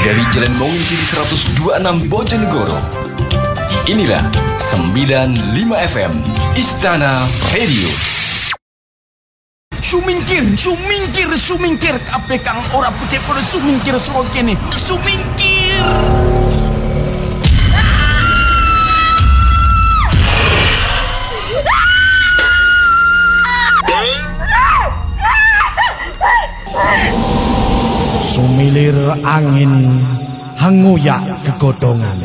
dari Jalan Mongisi 126 Bojonegoro. Inilah 95 FM Istana Radio. Sumingkir kabeh kang ora pucet pada sumingkir saka kene. Sumingkir. Sumilir angin hangoyak kegodongan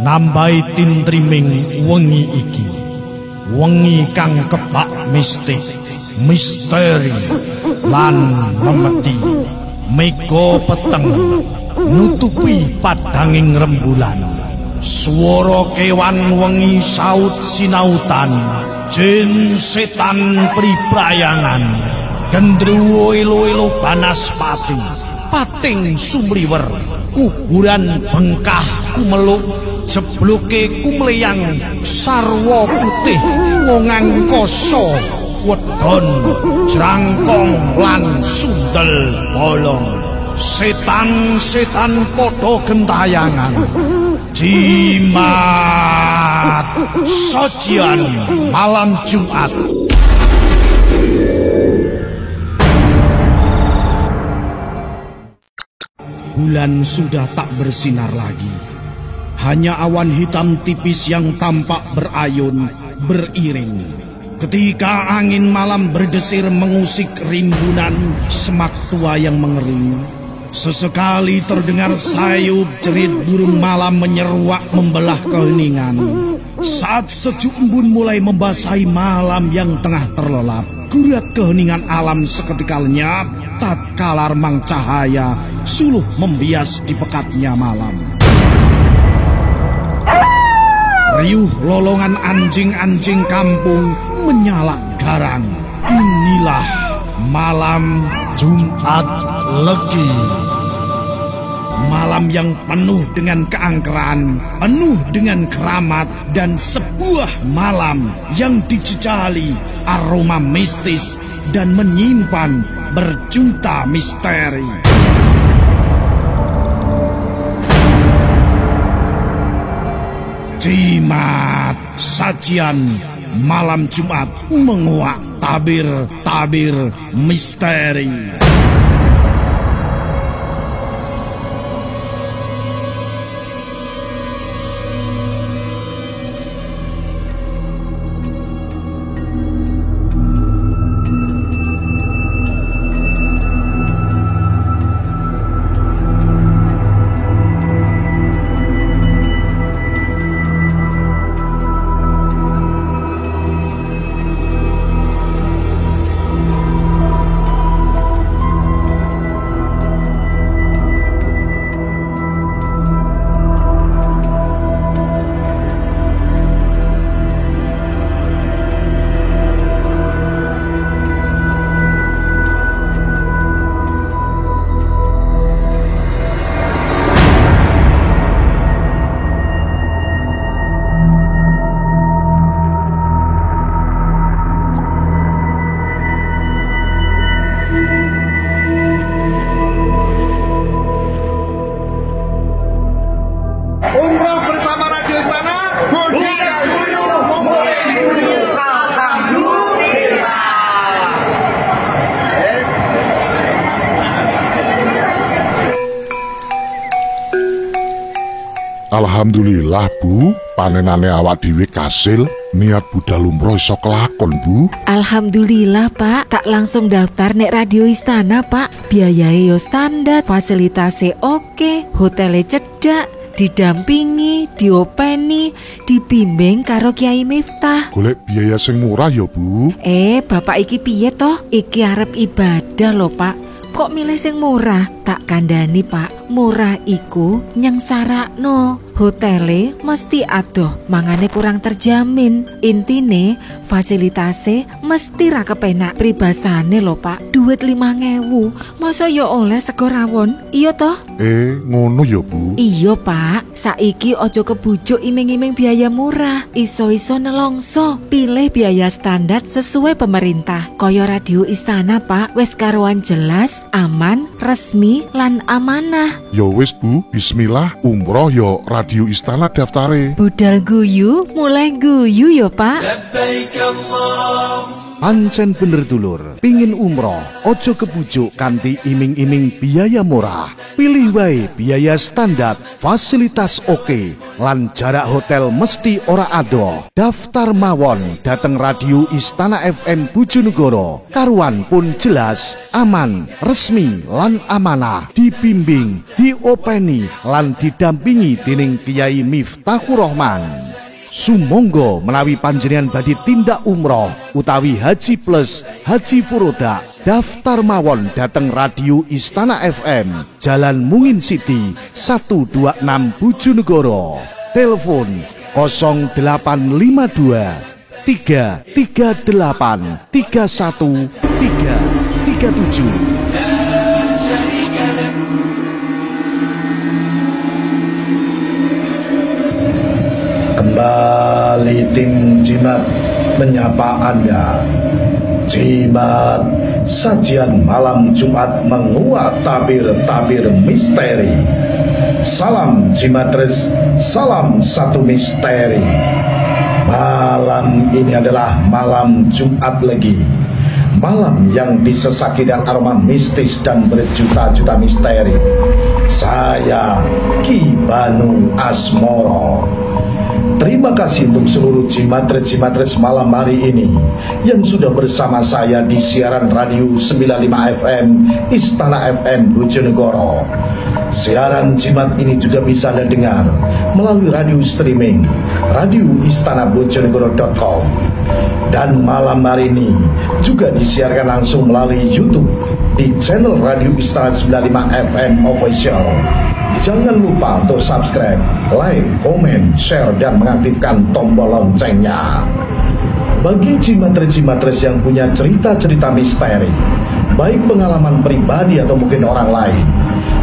nambahi tintriming wengi iki, wengi kang kebak mistik, misteri lan memeti, mega peteng nutupi padanging rembulan. Swara kewan wengi saut sinautan, jin setan priprayangan, gendruwo elo-elo banaspati, pating sumriwer, kuburan bengkah kumeluk, jebloke kumleyang sarwa putih ngongang koso, wedon jrangkong lan sundel bolong. Setan-setan padha gentayangan, jimat sajian malam Jumat. Bulan sudah tak bersinar lagi. Hanya awan hitam tipis yang tampak berayun, beriring. Ketika angin malam berdesir mengusik rimbunan semak tua yang mengering, sesekali terdengar sayup jerit burung malam menyeruak membelah keheningan. Saat sejuk embun mulai membasahi malam yang tengah terlelap, gurat keheningan alam seketika lenyap tatkala remang cahaya suluh membias di pekatnya malam. Riuh lolongan anjing-anjing kampung menyalak garang. Inilah malam Jumat Legi. Malam yang penuh dengan keangkeran, penuh dengan keramat, dan sebuah malam yang dijejali aroma mistis dan menyimpan berjuta misteri. Jimat sajian malam Jumat menguak tabir-tabir misteri. Alhamdulillah Bu, panenane awak dhewe kasil, niat budal umroh iso kelakon Bu. Alhamdulillah Pak, tak langsung daftar nek Radio Istana Pak. Biayae yo standar, fasilitasnya oke, hotelnya cedak, didampingi, diopeni, dibimbing karo Kiai Miftah. Golek biaya sing murah ya Bu. Bapak iki piye toh? Iki arep ibadah lho Pak. Kok milih sing murah? Tak kandhani Pak, murah iku nyengsarakno. Hotele mesti adoh, mangane kurang terjamin. Intine fasilitasnya mesti ra kepenak. Pribasane lho Pak, duit 5.000 masa yo oleh sego rawon? Iya toh? Ngono ya Bu. Iya Pak, saiki ojo kebujuk iming-iming biaya murah. Iso-iso nelongso, pilih biaya standar sesuai pemerintah. Kaya Radio Istana Pak, wes karuan jelas, aman, resmi, lan amanah. Ya wis Bu, bismillah, umroh yo Radio Istana daftare. Budal guyu, mulai guyu yo Pak. Pancen bener dulur, pingin umroh, ojo kebujuk kanthi iming-iming biaya murah. Pilih wae biaya standar, fasilitas oke, lan jarak hotel mesti ora adoh. Daftar mawon dateng Radio Istana FM Bojonegoro. Karuan pun jelas, aman, resmi, lan amanah. Dibimbing, diopeni, lan didampingi dening Kiai Miftahur Rahman. Sumangga menawi panjenengan badhe tindak umroh utawi haji plus haji furoda, daftar mawon dateng Radio Istana FM Jalan Mungin City 126 Bojonegoro. Telepon 0852 338 31337. Kembali tim Jimat menyapa Anda. Jimat, sajian malam Jumat menguak tabir-tabir misteri. Salam Jimatres, salam satu misteri. Malam ini adalah malam Jumat Legi, malam yang disesaki dengan aroma mistis dan berjuta-juta misteri. Saya Ki Banu Asmoro. Terima kasih untuk seluruh Jimatres malam hari ini yang sudah bersama saya di siaran Radio 95 FM Istana FM Bojonegoro. Siaran Jimat ini juga bisa Anda dengar melalui radio streaming radioistanabojonegoro.com. Dan malam hari ini juga disiarkan langsung melalui YouTube di channel Radio Istana 95 FM Official. Jangan lupa untuk subscribe, like, komen, share, dan mengaktifkan tombol loncengnya. Bagi Jimatres yang punya cerita-cerita misteri, baik pengalaman pribadi atau mungkin orang lain,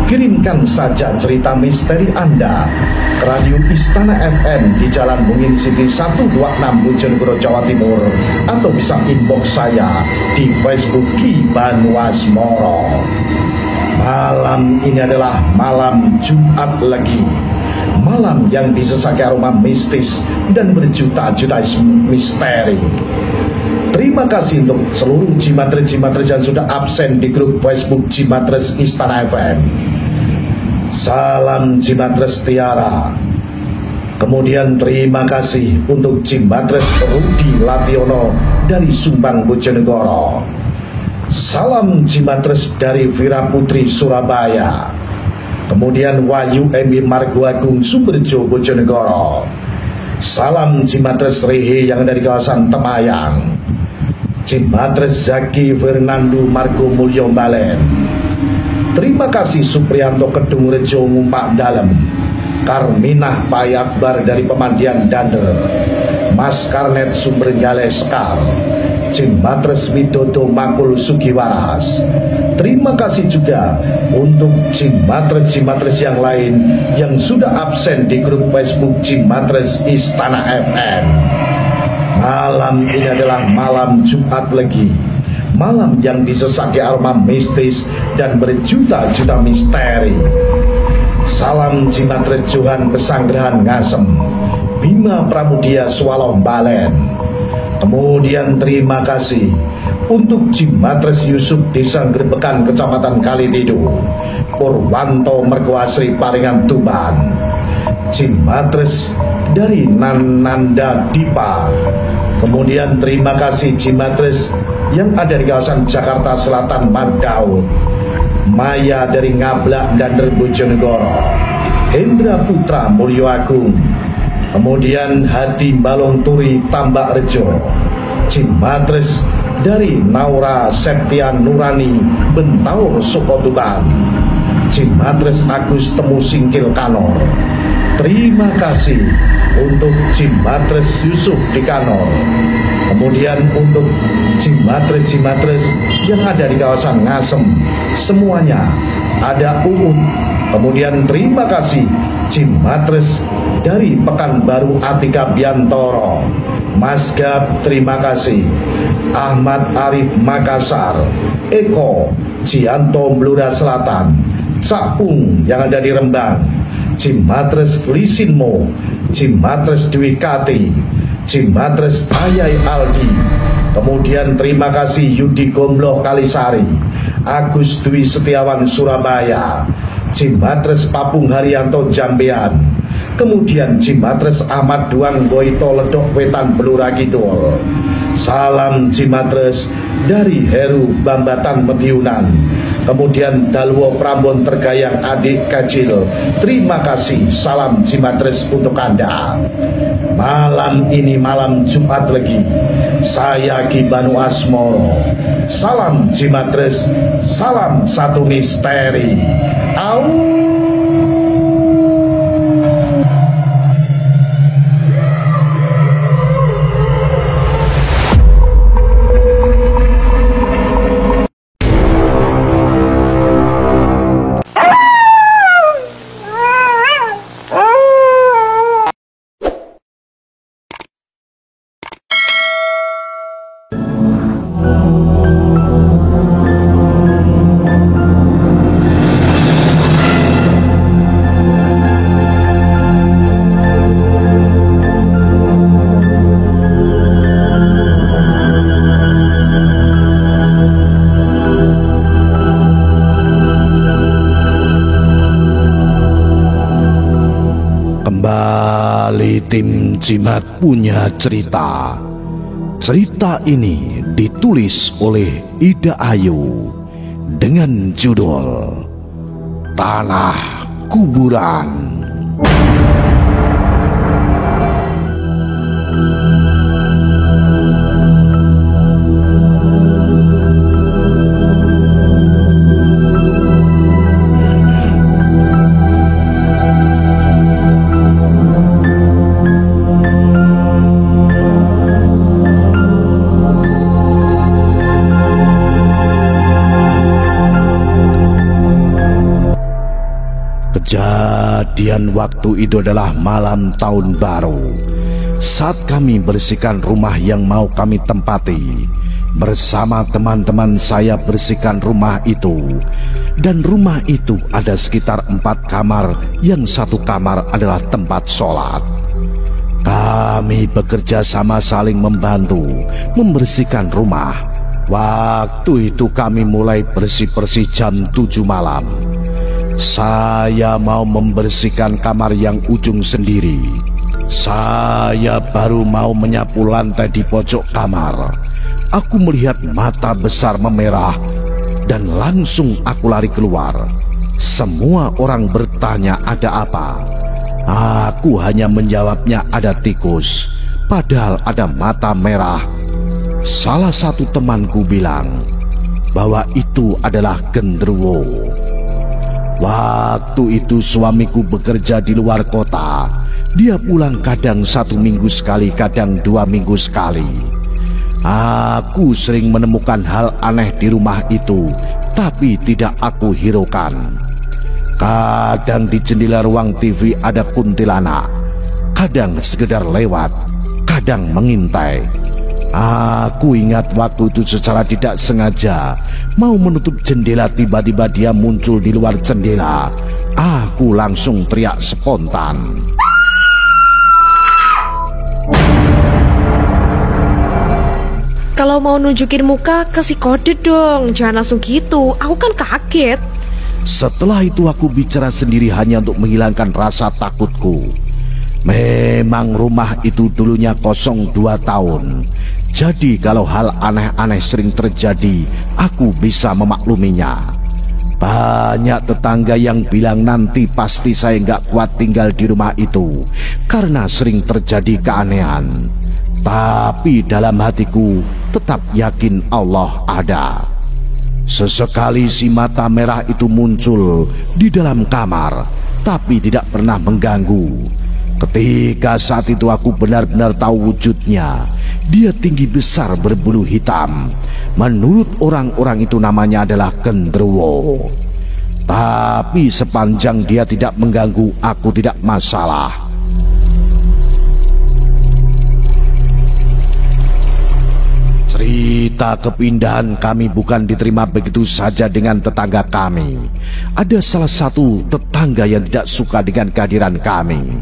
kirimkan saja cerita misteri Anda ke Radio Istana FM di Jalan Mungin City 126 Bojonegoro, Jawa Timur, atau bisa inbox saya di Facebook Ki Banu Asmoro. Malam ini adalah malam Jumat Legi, malam yang disesaki aroma mistis dan berjuta-juta misteri. Terima kasih untuk seluruh Jimatres yang sudah absen di grup Facebook Jimatres Istana FM. Salam Jimatres Tiara. Kemudian terima kasih untuk Jimatres Rudi Lationo dari Subang, Bojonegoro. Salam Jimatres dari Vira Putri Surabaya. Kemudian Wahyu Emi Margo Agung Sumberjo Bojonegoro. Salam Jimatres Rehe yang dari kawasan Temayang. Jimatres Zaki Fernando Margo Mulyo Balen. Terima kasih Supriyanto Kedung Rejo Ngumpak Dalem. Karminah Payakbar dari Pemandian Dander. Mas Karnet Sumbergale Sekar. Jimatres Widodo Makul Sugiwaras. Terima kasih juga untuk Jimatres yang lain yang sudah absen di grup Facebook Jimatres Istana FM. Malam ini adalah malam Jumat Legi, malam yang disesaki aroma mistis dan berjuta-juta misteri. Salam Jimatres Johan Pesanggerahan Ngasem, Bima Pramudia Swallow Balen. Kemudian terima kasih untuk Jimatres Yusuf Desa Grebekan Kecamatan Kalidido, Purwanto Mergoasri Paringan Tuban. Jimatres dari Nananda Dipa. Kemudian terima kasih Jimatres yang ada di kawasan Jakarta Selatan Madaud. Maya dari Ngablak dan Bojonegoro. Hendra Putra Mulyo Agung. Kemudian Hadi Balong Turi Tambak Rejo. Jimatres dari Naura Septian Nurani Bentaur Sukotuban. Jimatres Agus Temu Singkil Kanor. Terima kasih untuk Jimatres Yusuf di Kanor. Kemudian untuk Jimatres yang ada di kawasan Ngasem, semuanya ada Uut. Kemudian terima kasih Jimatres dari Pekanbaru Atika Biantoro. Mas Gab, terima kasih. Ahmad Arif Makassar. Eko Cianto Blora Selatan. Cak Pung yang ada di Rembang, Jimatres Lisinmo, Jimatres Dwi Kati, Jimatres Ayai Aldi. Kemudian terima kasih Yudi Gombloh Kalisari, Agus Dwi Setiawan Surabaya, Jimatres Papung Haryanto Jambean. Kemudian Jimatres Ahmad Duang Boito Ledok Wetan Blora Kidul. Salam Jimatres dari Heru Bambatan Madiunan. Kemudian Dalwo Prambon Tergayang Adik Kacil, terima kasih, salam Jimatres untuk Anda. Malam ini malam Jumat Legi, saya Ki Banu Asmoro. Salam Jimatres, salam satu misteri. Au. Kembali tim Jimat punya cerita. Cerita ini ditulis oleh Ida Ayu dengan judul Tanah Kuburan. Kejadian waktu itu adalah malam tahun baru. Saat kami bersihkan rumah yang mau kami tempati, bersama teman-teman saya bersihkan rumah itu. Dan rumah itu ada sekitar 4 kamar, yang 1 kamar adalah tempat sholat. Kami bekerja sama saling membantu membersihkan rumah. Waktu itu kami mulai bersih-bersih jam 7 malam. Saya mau membersihkan kamar yang ujung sendiri. Saya baru mau menyapu lantai di pojok kamar. Aku melihat mata besar memerah dan langsung aku lari keluar. Semua orang bertanya ada apa. Aku hanya menjawabnya ada tikus, padahal ada mata merah. Salah satu temanku bilang bahwa itu adalah genderuwo. Waktu itu suamiku bekerja di luar kota. Dia pulang kadang 1 minggu sekali, kadang 2 minggu sekali. Aku sering menemukan hal aneh di rumah itu, tapi tidak aku hiraukan. Kadang di jendela ruang TV ada kuntilanak, kadang sekedar lewat, kadang mengintai. Aku ingat waktu itu secara tidak sengaja mau menutup jendela, tiba-tiba dia muncul di luar jendela. Aku langsung teriak spontan. Kalau mau nunjukin muka, kasih kode dong. Jangan langsung gitu, aku kan kaget. Setelah itu aku bicara sendiri hanya untuk menghilangkan rasa takutku. Memang rumah itu dulunya kosong 2 tahun. Jadi kalau hal aneh-aneh sering terjadi, aku bisa memakluminya. Banyak tetangga yang bilang nanti pasti saya nggak kuat tinggal di rumah itu karena sering terjadi keanehan. Tapi dalam hatiku tetap yakin Allah ada. Sesekali si mata merah itu muncul di dalam kamar, tapi tidak pernah mengganggu. Ketika saat itu aku benar-benar tahu wujudnya. Dia tinggi besar berbulu hitam. Menurut orang-orang itu namanya adalah genderuwo. Tapi sepanjang dia tidak mengganggu, aku tidak masalah. Cerita kepindahan kami bukan diterima begitu saja dengan tetangga kami. Ada salah satu tetangga yang tidak suka dengan kehadiran kami.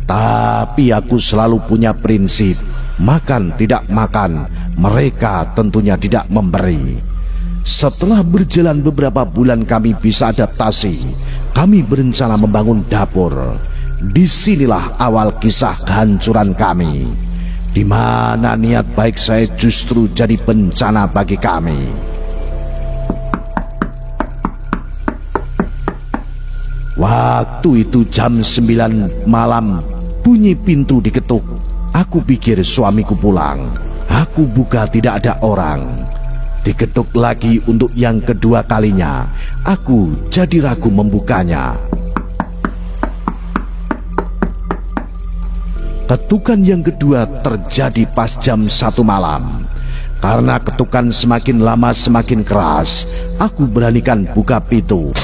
Tapi aku selalu punya prinsip, makan tidak makan, mereka tentunya tidak memberi. Setelah berjalan beberapa bulan kami bisa adaptasi, kami berencana membangun dapur. Disinilah awal kisah kehancuran kami, di mana niat baik saya justru jadi bencana bagi kami. Waktu itu jam 9 malam, bunyi pintu diketuk. Aku pikir suamiku pulang. Aku buka, tidak ada orang. Diketuk lagi untuk yang kedua kalinya. Aku jadi ragu membukanya. Ketukan yang kedua terjadi pas jam 1 malam. Karena ketukan semakin lama semakin keras, aku beranikan buka pintu.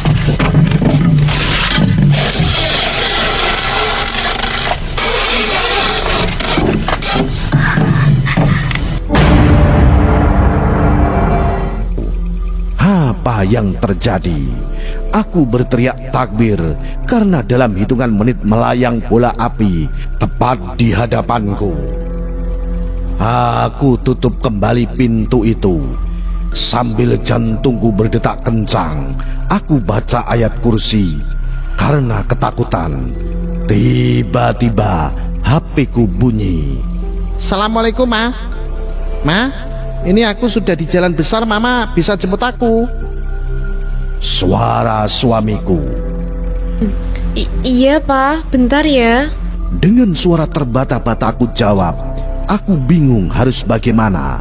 Apa yang terjadi? Aku berteriak takbir karena dalam hitungan menit melayang bola api tepat di hadapanku. Aku tutup kembali pintu itu. Sambil jantungku berdetak kencang, aku baca ayat kursi. Karena ketakutan, tiba-tiba HP-ku bunyi. Assalamualaikum, Ma. Ma, ini aku sudah di jalan besar, Mama bisa jemput aku. Suara suamiku. Iya, Pak, bentar ya. Dengan suara terbata-bata aku jawab. Aku bingung harus bagaimana.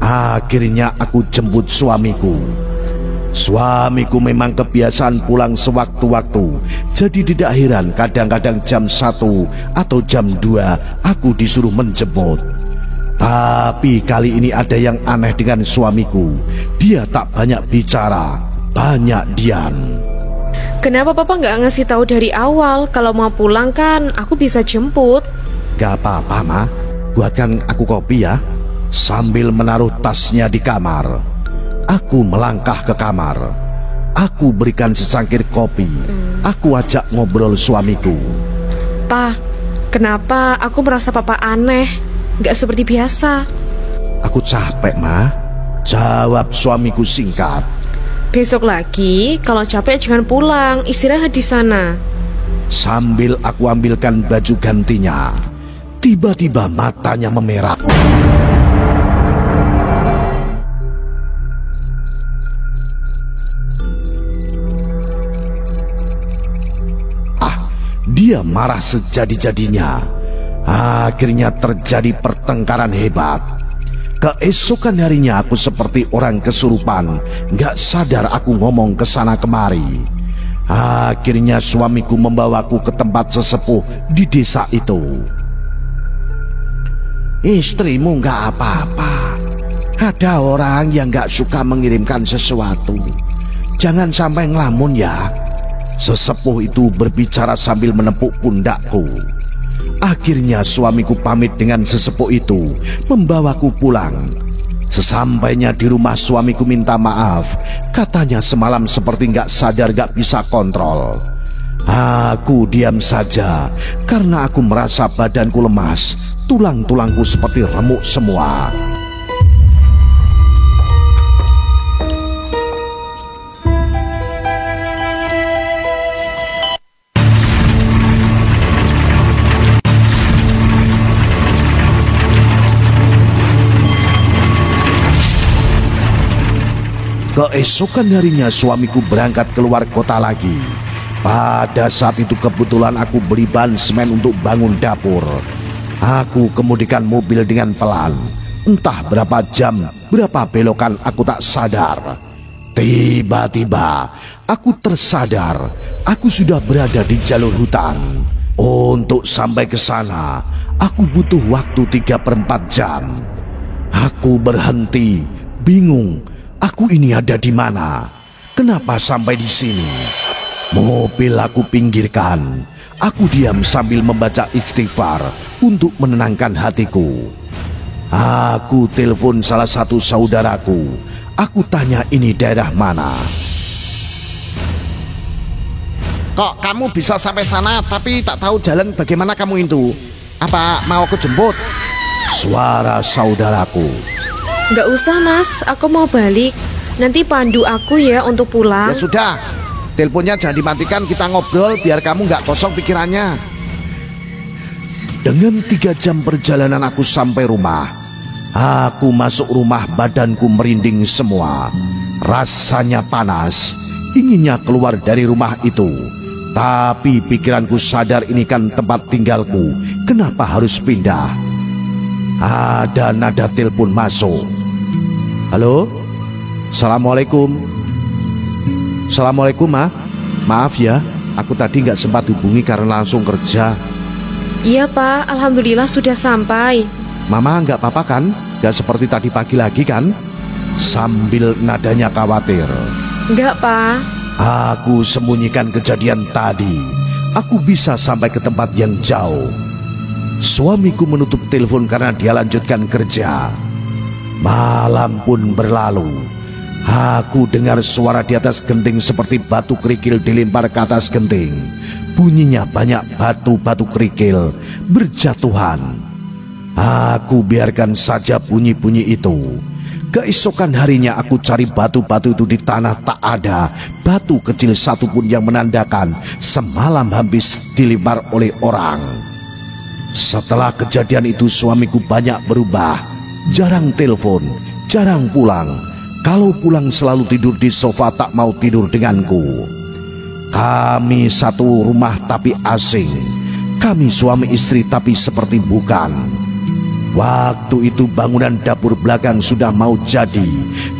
Akhirnya aku jemput suamiku. Suamiku memang kebiasaan pulang sewaktu-waktu. Jadi tidak heran kadang-kadang jam 1 atau jam 2 aku disuruh menjemput. Tapi kali ini ada yang aneh dengan suamiku. Dia tak banyak bicara, banyak diam. Kenapa Papa nggak ngasih tahu dari awal? Kalau mau pulang kan aku bisa jemput. Gak apa-apa, Ma. Buatkan aku kopi ya. Sambil menaruh tasnya di kamar, aku melangkah ke kamar. Aku berikan secangkir kopi. Aku ajak ngobrol suamiku. Pa, kenapa aku merasa Papa aneh? Nggak seperti biasa. Aku capek, Ma. Jawab suamiku singkat. Besok lagi, kalau capek jangan pulang, istirahat di sana. Sambil aku ambilkan baju gantinya, tiba-tiba matanya memerah. Dia marah sejadi-jadinya. Akhirnya terjadi pertengkaran hebat. Keesokan harinya aku seperti orang kesurupan, gak sadar aku ngomong kesana kemari. Akhirnya suamiku membawaku ke tempat sesepuh di desa itu. Istrimu gak apa-apa. Ada orang yang gak suka mengirimkan sesuatu. Jangan sampai ngelamun ya. Sesepuh itu berbicara sambil menepuk pundakku. Akhirnya suamiku pamit dengan sesepuh itu, membawaku pulang. Sesampainya di rumah suamiku minta maaf. Katanya semalam seperti gak sadar, gak bisa kontrol. Aku diam saja karena aku merasa badanku lemas. Tulang-tulangku seperti remuk semua. Keesokan harinya suamiku berangkat keluar kota lagi. Pada saat itu kebetulan aku beli bahan semen untuk bangun dapur. Aku kemudikan mobil dengan pelan. Entah berapa jam, berapa belokan aku tak sadar. Tiba-tiba aku tersadar. Aku sudah berada di jalur hutan. Untuk sampai ke sana, aku butuh waktu 3/4 jam. Aku berhenti, bingung. Aku ini ada di mana? Kenapa sampai di sini? Mobil aku pinggirkan. Aku diam sambil membaca istighfar untuk menenangkan hatiku. Aku telepon salah satu saudaraku. Aku tanya ini daerah mana. Kok kamu bisa sampai sana tapi tak tahu jalan bagaimana kamu itu? Apa mau aku jemput? Suara saudaraku. Nggak usah mas, aku mau balik. Nanti pandu aku ya untuk pulang. Ya sudah, teleponnya jangan dimatikan, kita ngobrol biar kamu nggak kosong pikirannya. Dengan 3 jam perjalanan aku sampai rumah. Aku masuk rumah, badanku merinding semua. Rasanya panas, inginnya keluar dari rumah itu. Tapi pikiranku sadar ini kan tempat tinggalku. Kenapa harus pindah? Ada nada telepon masuk. Halo? Assalamualaikum. Assalamualaikum, Ma. Maaf ya, aku tadi nggak sempat hubungi karena langsung kerja. Iya pak, alhamdulillah sudah sampai. Mama nggak apa-apa kan? Nggak seperti tadi pagi lagi kan? Sambil nadanya khawatir. Enggak pak. Aku sembunyikan kejadian tadi. Aku bisa sampai ke tempat yang jauh. Suamiku menutup telepon karena dia lanjutkan kerja. Malam pun berlalu. Aku dengar suara di atas genting seperti batu kerikil dilempar ke atas genting. Bunyinya banyak batu-batu kerikil berjatuhan. Aku biarkan saja bunyi-bunyi itu. Keesokan harinya aku cari batu-batu itu di tanah, tak ada batu kecil satupun yang menandakan semalam habis dilempar oleh orang. Setelah kejadian itu suamiku banyak berubah. Jarang telepon, jarang pulang. Kalau pulang selalu tidur di sofa, tak mau tidur denganku. Kami satu rumah tapi asing. Kami suami istri tapi seperti bukan. Waktu itu bangunan dapur belakang sudah mau jadi.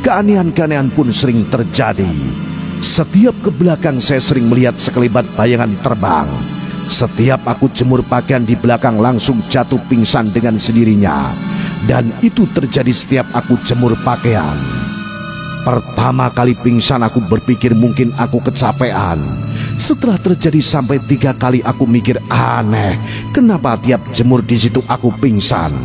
Keanehan-keanehan pun sering terjadi. Setiap ke belakang saya sering melihat sekelebat bayangan terbang. Setiap aku jemur pakaian di belakang langsung jatuh pingsan dengan sendirinya. Dan itu terjadi setiap aku jemur pakaian. Pertama kali pingsan aku berpikir mungkin aku kecapean. Setelah terjadi sampai 3 kali aku mikir aneh, kenapa tiap jemur di situ aku pingsan.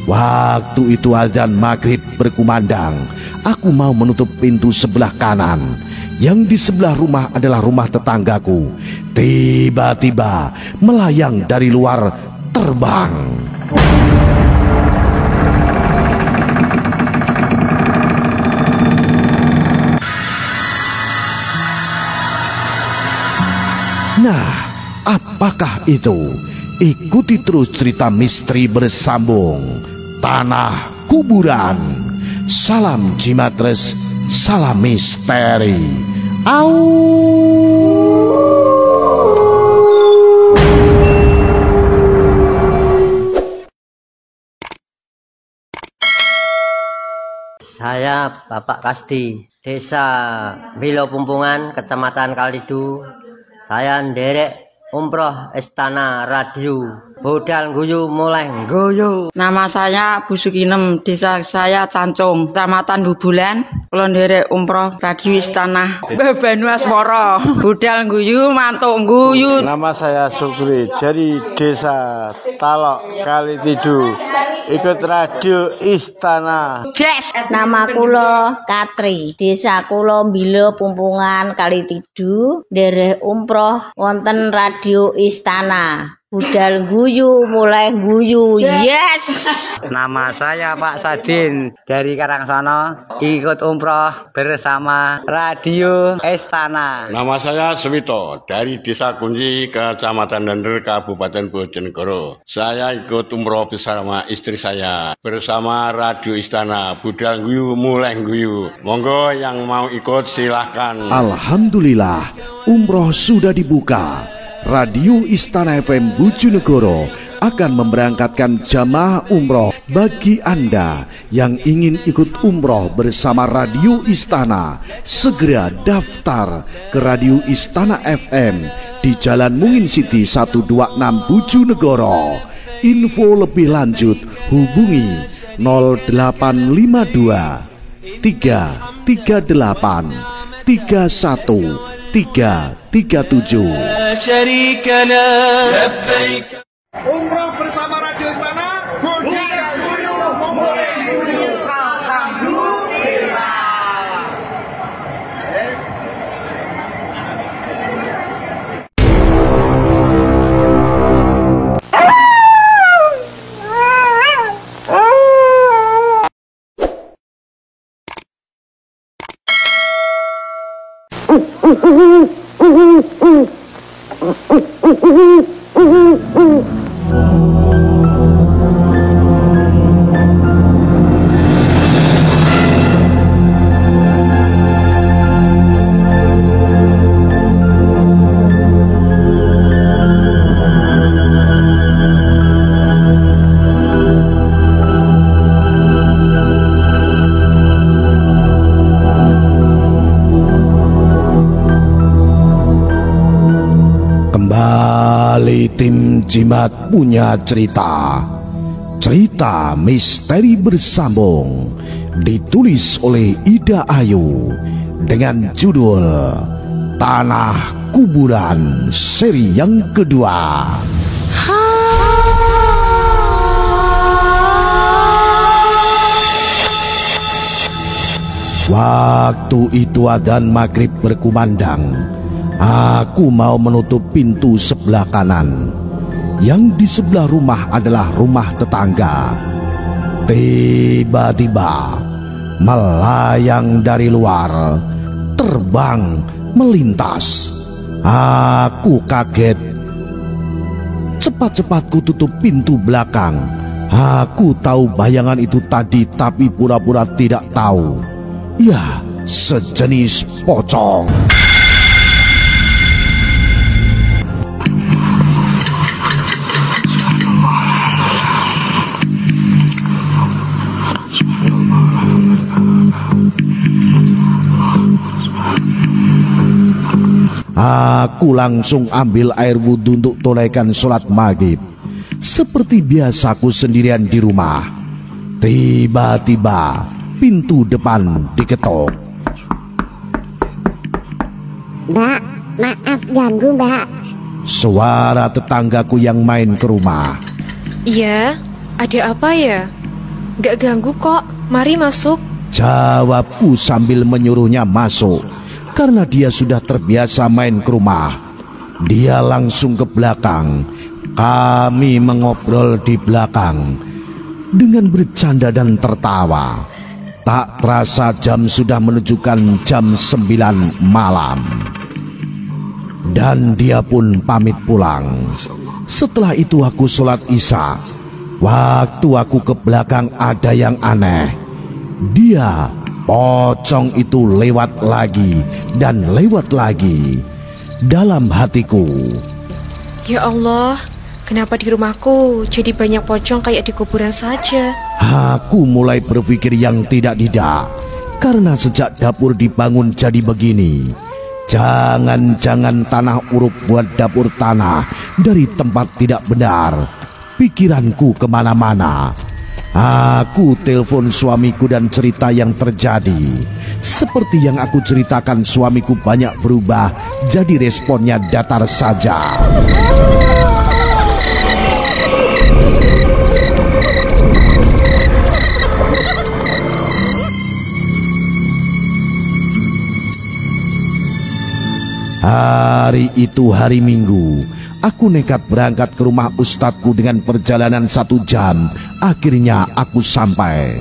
Waktu itu adzan maghrib berkumandang. Aku mau menutup pintu sebelah kanan. Yang di sebelah rumah adalah rumah tetanggaku. Tiba-tiba melayang dari luar, terbang. Nah, apakah itu? Ikuti terus cerita misteri bersambung. Tanah Kuburan. Salam Jimatres, salam misteri. Au. Saya Bapak Kasdi, Desa Bilo Pumpungan, Kecamatan Kalidu. Saya nderek umroh Istana Radio. Budal guyu mulai guyu. Nama saya Bu Sukinem, desa saya Cancung, Kecamatan Bubulan. Kula nderek umroh Radio Istana Bebanu Asmara. Budal guyu, mantuk guyu. Nama saya Sugri dari desa Talok Kalitidu. Ikut Radio Istana. Yes. Nama kula Katri, desa kula Bilo Pumpungan Kalitidu, nderek umroh wonten Radio Istana. Budal guyu mulai guyu. Yes. Nama saya Pak Sadin dari Karangsono, ikut umroh bersama Radio Istana. Nama saya Swito dari Desa Kunci, Kecamatan Dender, Kabupaten Bojonegoro. Saya ikut umroh bersama istri saya bersama Radio Istana. Budal guyu mulai guyu. Monggo yang mau ikut silahkan. Alhamdulillah, umroh sudah dibuka. Radio Istana FM Bojonegoro akan memberangkatkan jamaah umroh bagi Anda yang ingin ikut umroh bersama Radio Istana. Segera daftar ke Radio Istana FM di Jalan Mungin City 126 Bojonegoro. Info lebih lanjut hubungi 0852 338 31337. Umroh bersama Radio Istana. Budal guyu Kembali tim Jimat punya cerita. Cerita misteri bersambung ditulis oleh Ida Ayu dengan judul Tanah Kuburan seri yang kedua. Waktu itu adzan maghrib berkumandang. Aku mau menutup pintu sebelah kanan. Yang di sebelah rumah adalah rumah tetangga. Tiba-tiba melayang dari luar, terbang, melintas. Aku kaget. Cepat-cepat ku tutup pintu belakang. Aku tahu bayangan itu tadi, tapi pura-pura tidak tahu. Ya, sejenis pocong. Aku langsung ambil air wudhu untuk tunaikan sholat maghrib. Seperti biasa aku sendirian di rumah. Tiba-tiba pintu depan diketok. Mbak, maaf ganggu mbak. Suara tetanggaku yang main ke rumah. Iya, ada apa ya? Gak ganggu kok, mari masuk. Jawabku sambil menyuruhnya masuk. Karena dia sudah terbiasa main ke rumah. Dia langsung ke belakang. Kami mengobrol di belakang dengan bercanda dan tertawa. Tak terasa jam sudah menunjukkan jam 9 malam. Dan dia pun pamit pulang. Setelah itu aku sholat isya. Waktu aku ke belakang ada yang aneh. Dia, pocong itu lewat lagi dan lewat lagi. Dalam hatiku, ya Allah, kenapa di rumahku jadi banyak pocong kayak di kuburan saja? Aku mulai berpikir yang tidak-tidak. Karena sejak dapur dibangun jadi begini. Jangan-jangan tanah uruk buat dapur tanah dari tempat tidak benar. Pikiranku kemana-mana. Aku telepon suamiku dan cerita yang terjadi. Seperti yang aku ceritakan, suamiku banyak berubah. Jadi responnya datar saja. Hari itu hari Minggu. Aku nekat berangkat ke rumah ustadku dengan perjalanan 1 jam. Akhirnya aku sampai.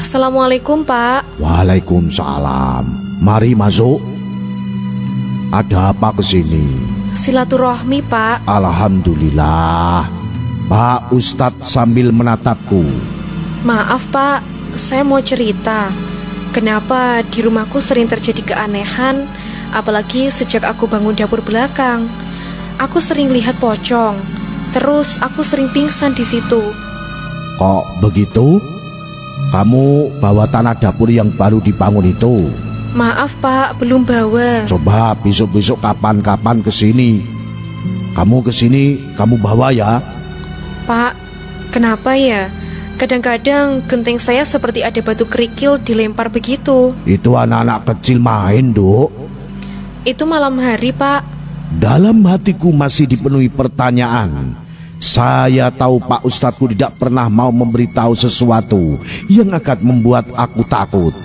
Assalamualaikum Pak. Waalaikumsalam. Mari masuk. Ada apa kesini? Silaturahmi Pak. Alhamdulillah. Pak Ustadz sambil menatapku. Maaf Pak, saya mau cerita. Kenapa di rumahku sering terjadi keanehan, apalagi sejak aku bangun dapur belakang. Aku sering lihat pocong. Terus aku sering pingsan di situ. Kok begitu? Kamu bawa tanah dapur yang baru dibangun itu? Maaf Pak, belum bawa. Coba besok-besok kapan-kapan kesini. Kamu kesini, kamu bawa ya. Pak, kenapa ya? Kadang-kadang genteng saya seperti ada batu kerikil dilempar begitu. Itu anak-anak kecil main, Duk. Itu malam hari, Pak. Dalam hatiku masih dipenuhi pertanyaan. Saya tahu Pak Ustadku tidak pernah mau memberitahu sesuatu yang akan membuat aku takut,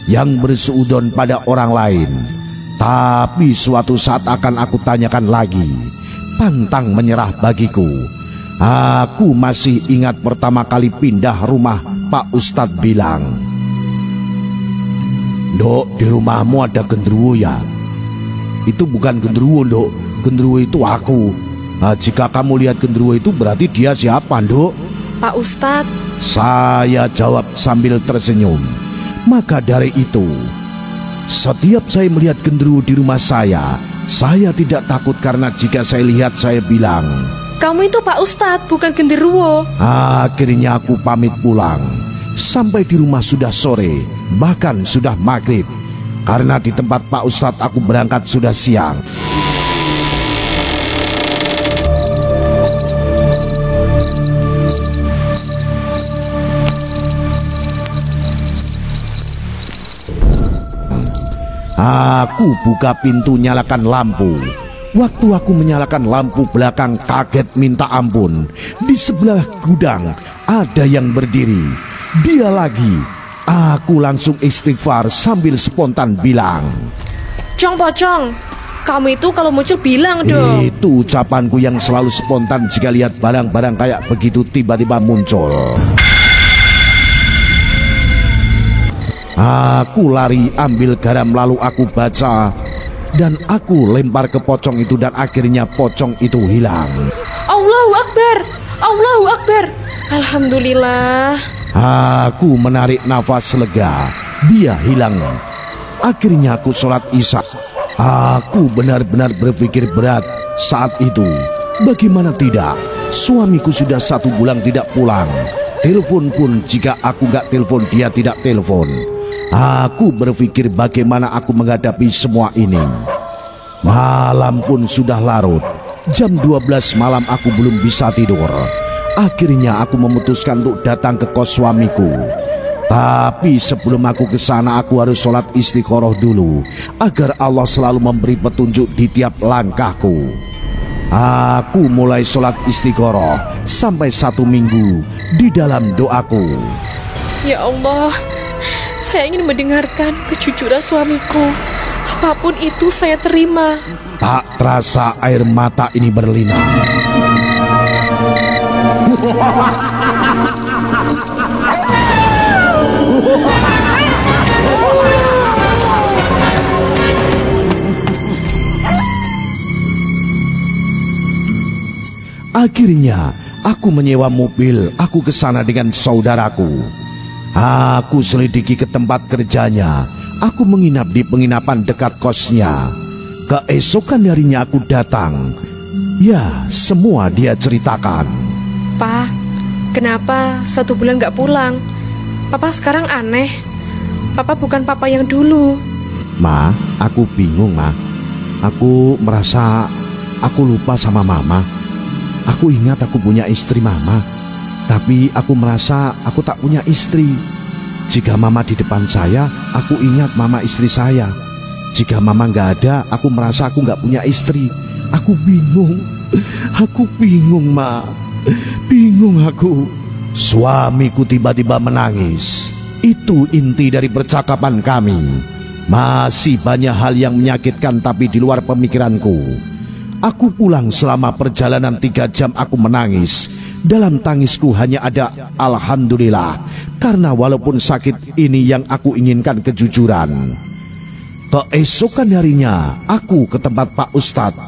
yang berseudon pada orang lain. Tapi suatu saat akan aku tanyakan lagi. Pantang menyerah bagiku. Aku masih ingat pertama kali pindah rumah Pak Ustadz bilang, Dok, di rumahmu ada genderuwo ya? Itu bukan genderuwo, Dok. Genderuwo itu aku. Nah, jika kamu lihat genderuwo itu berarti dia siapa, Dok? Pak Ustadz. Saya jawab sambil tersenyum. Maka dari itu, setiap saya melihat genderuwo di rumah saya tidak takut karena jika saya lihat saya bilang, kamu itu Pak Ustadz, bukan genderuwo. Akhirnya aku pamit pulang. Sampai di rumah sudah sore, bahkan sudah maghrib. Karena di tempat Pak Ustadz aku berangkat sudah siang. Aku buka pintu, nyalakan lampu. Waktu aku menyalakan lampu belakang, kaget minta ampun. Di sebelah gudang ada yang berdiri. Dia lagi. Aku langsung istighfar sambil spontan bilang, Cong Pocong, kamu itu kalau muncul bilang dong. Itu ucapanku yang selalu spontan jika lihat barang-barang kayak begitu tiba-tiba muncul. Aku lari ambil garam lalu aku baca. Dan aku lempar ke pocong itu dan akhirnya pocong itu hilang. Allahu Akbar, Allahu Akbar. Alhamdulillah. Aku menarik nafas lega. Dia hilang. Akhirnya aku sholat isya. Aku benar-benar berpikir berat saat itu. Bagaimana tidak, suamiku sudah 1 bulan tidak pulang. Telepon pun jika aku gak telepon dia tidak telepon. Aku berpikir bagaimana aku menghadapi semua ini. Malam pun sudah larut. Jam 12 malam aku belum bisa tidur. Akhirnya aku memutuskan untuk datang ke kos suamiku. Tapi sebelum aku ke sana aku harus sholat istiqoroh dulu agar Allah selalu memberi petunjuk di tiap langkahku. Aku mulai sholat istiqoroh sampai 1 minggu di dalam doaku. Ya Allah, saya ingin mendengarkan kejujuran suamiku. Apapun itu saya terima. Tak terasa air mata ini berlinang. Akhirnya aku menyewa mobil. Aku ke sana dengan saudaraku. Aku selidiki ke tempat kerjanya. Aku menginap di penginapan dekat kosnya. Keesokan harinya aku datang. Ya, semua dia ceritakan. Pak, kenapa 1 bulan gak pulang? Papa sekarang aneh. Papa bukan papa yang dulu. Ma, aku bingung, Ma. Aku merasa aku lupa sama Mama. Aku ingat aku punya istri Mama. Tapi aku merasa aku tak punya istri. Jika Mama di depan saya, aku ingat Mama istri saya. Jika Mama gak ada, aku merasa aku gak punya istri. Aku bingung. Aku bingung, Ma. Bingung aku. Suamiku tiba-tiba menangis. Itu inti dari percakapan kami. Masih banyak hal yang menyakitkan tapi di luar pemikiranku. Aku pulang selama perjalanan 3 jam aku menangis. Dalam tangisku hanya ada Alhamdulillah. Karena walaupun sakit ini yang aku inginkan kejujuran. Keesokan harinya aku ke tempat Pak Ustadz.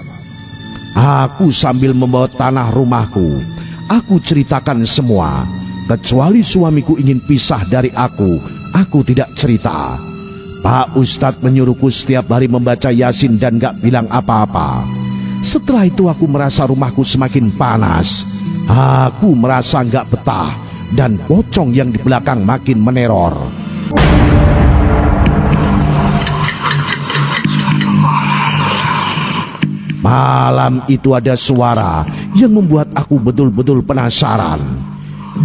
Aku sambil membawa tanah rumahku. Aku ceritakan semua. Kecuali suamiku ingin pisah dari aku tidak cerita. Pak Ustadz menyuruhku setiap hari membaca Yasin dan gak bilang apa-apa. Setelah itu aku merasa rumahku semakin panas. Aku merasa gak betah. Dan pocong yang di belakang makin meneror. Malam itu ada suara yang membuat aku betul-betul penasaran.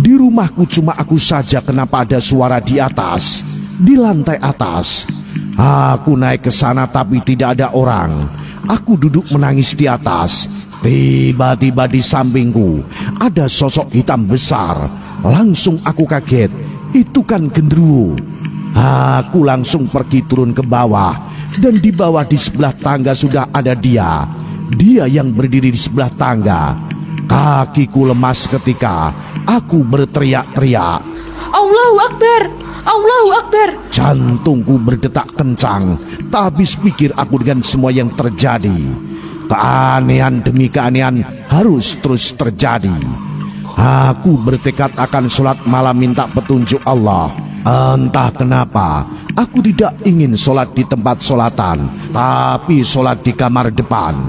Di rumahku cuma aku saja, kenapa ada suara di atas, di lantai atas. Aku naik ke sana tapi tidak ada orang. Aku duduk menangis di atas. Tiba-tiba di sampingku ada sosok hitam besar. Langsung aku kaget. Itu kan genderuwo. Aku langsung pergi turun ke bawah. Dan di bawah di sebelah tangga sudah ada dia. Dia yang berdiri di sebelah tangga. Kakiku lemas ketika aku berteriak-teriak. Allah Allahu Akbar, Allahu Akbar. Jantungku berdetak kencang. Tak habis pikir aku dengan semua yang terjadi. Keanehan demi keanehan harus terus terjadi. Aku bertekad akan sholat malam minta petunjuk Allah. Entah kenapa aku tidak ingin sholat di tempat sholatan, tapi sholat di kamar depan.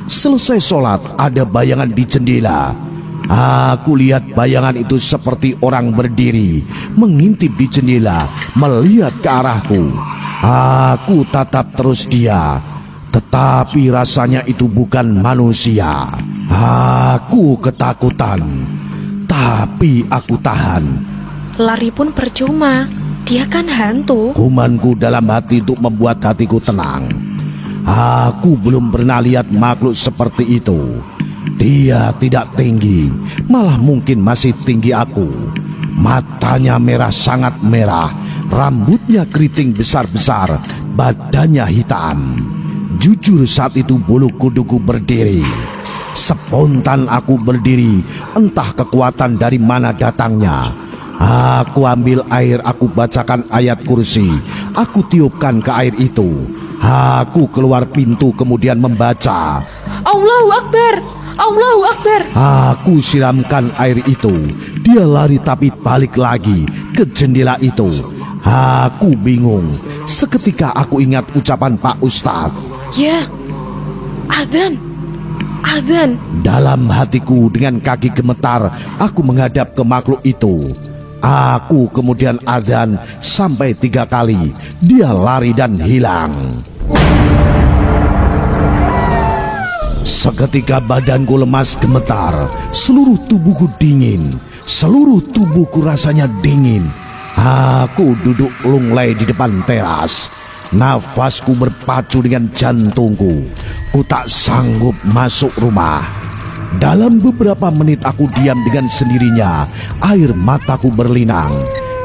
Selesai sholat ada bayangan di jendela. Aku lihat bayangan itu seperti orang berdiri, mengintip di jendela, melihat ke arahku. Aku tatap terus dia, tetapi rasanya itu bukan manusia. Aku ketakutan, tapi aku tahan. Lari pun percuma, dia kan hantu. Kumanku dalam hati untuk membuat hatiku tenang. Aku belum pernah lihat makhluk seperti itu. Dia tidak tinggi, malah mungkin masih tinggi aku. Matanya merah, sangat merah. Rambutnya keriting besar-besar, badannya hitam. Jujur saat itu bulu kuduku berdiri. Spontan aku berdiri, entah kekuatan dari mana datangnya. Aku ambil air, aku bacakan ayat kursi. Aku tiupkan ke air itu. Aku keluar pintu kemudian membaca. Allahu Akbar, Allahu Akbar. Aku siramkan air itu. Dia lari tapi balik lagi ke jendela itu. Aku bingung. Seketika aku ingat ucapan Pak Ustadz. Ya, adzan, adzan. Dalam hatiku dengan kaki gemetar, aku menghadap ke makhluk itu. Aku kemudian adzan sampai 3 kali. Dia lari dan hilang. Seketika badanku lemas gemetar, seluruh tubuhku dingin, seluruh tubuhku rasanya dingin. Aku duduk lunglai di depan teras. Nafasku berpacu dengan jantungku. Ku tak sanggup masuk rumah. Dalam beberapa menit aku diam dengan sendirinya. Air mataku berlinang.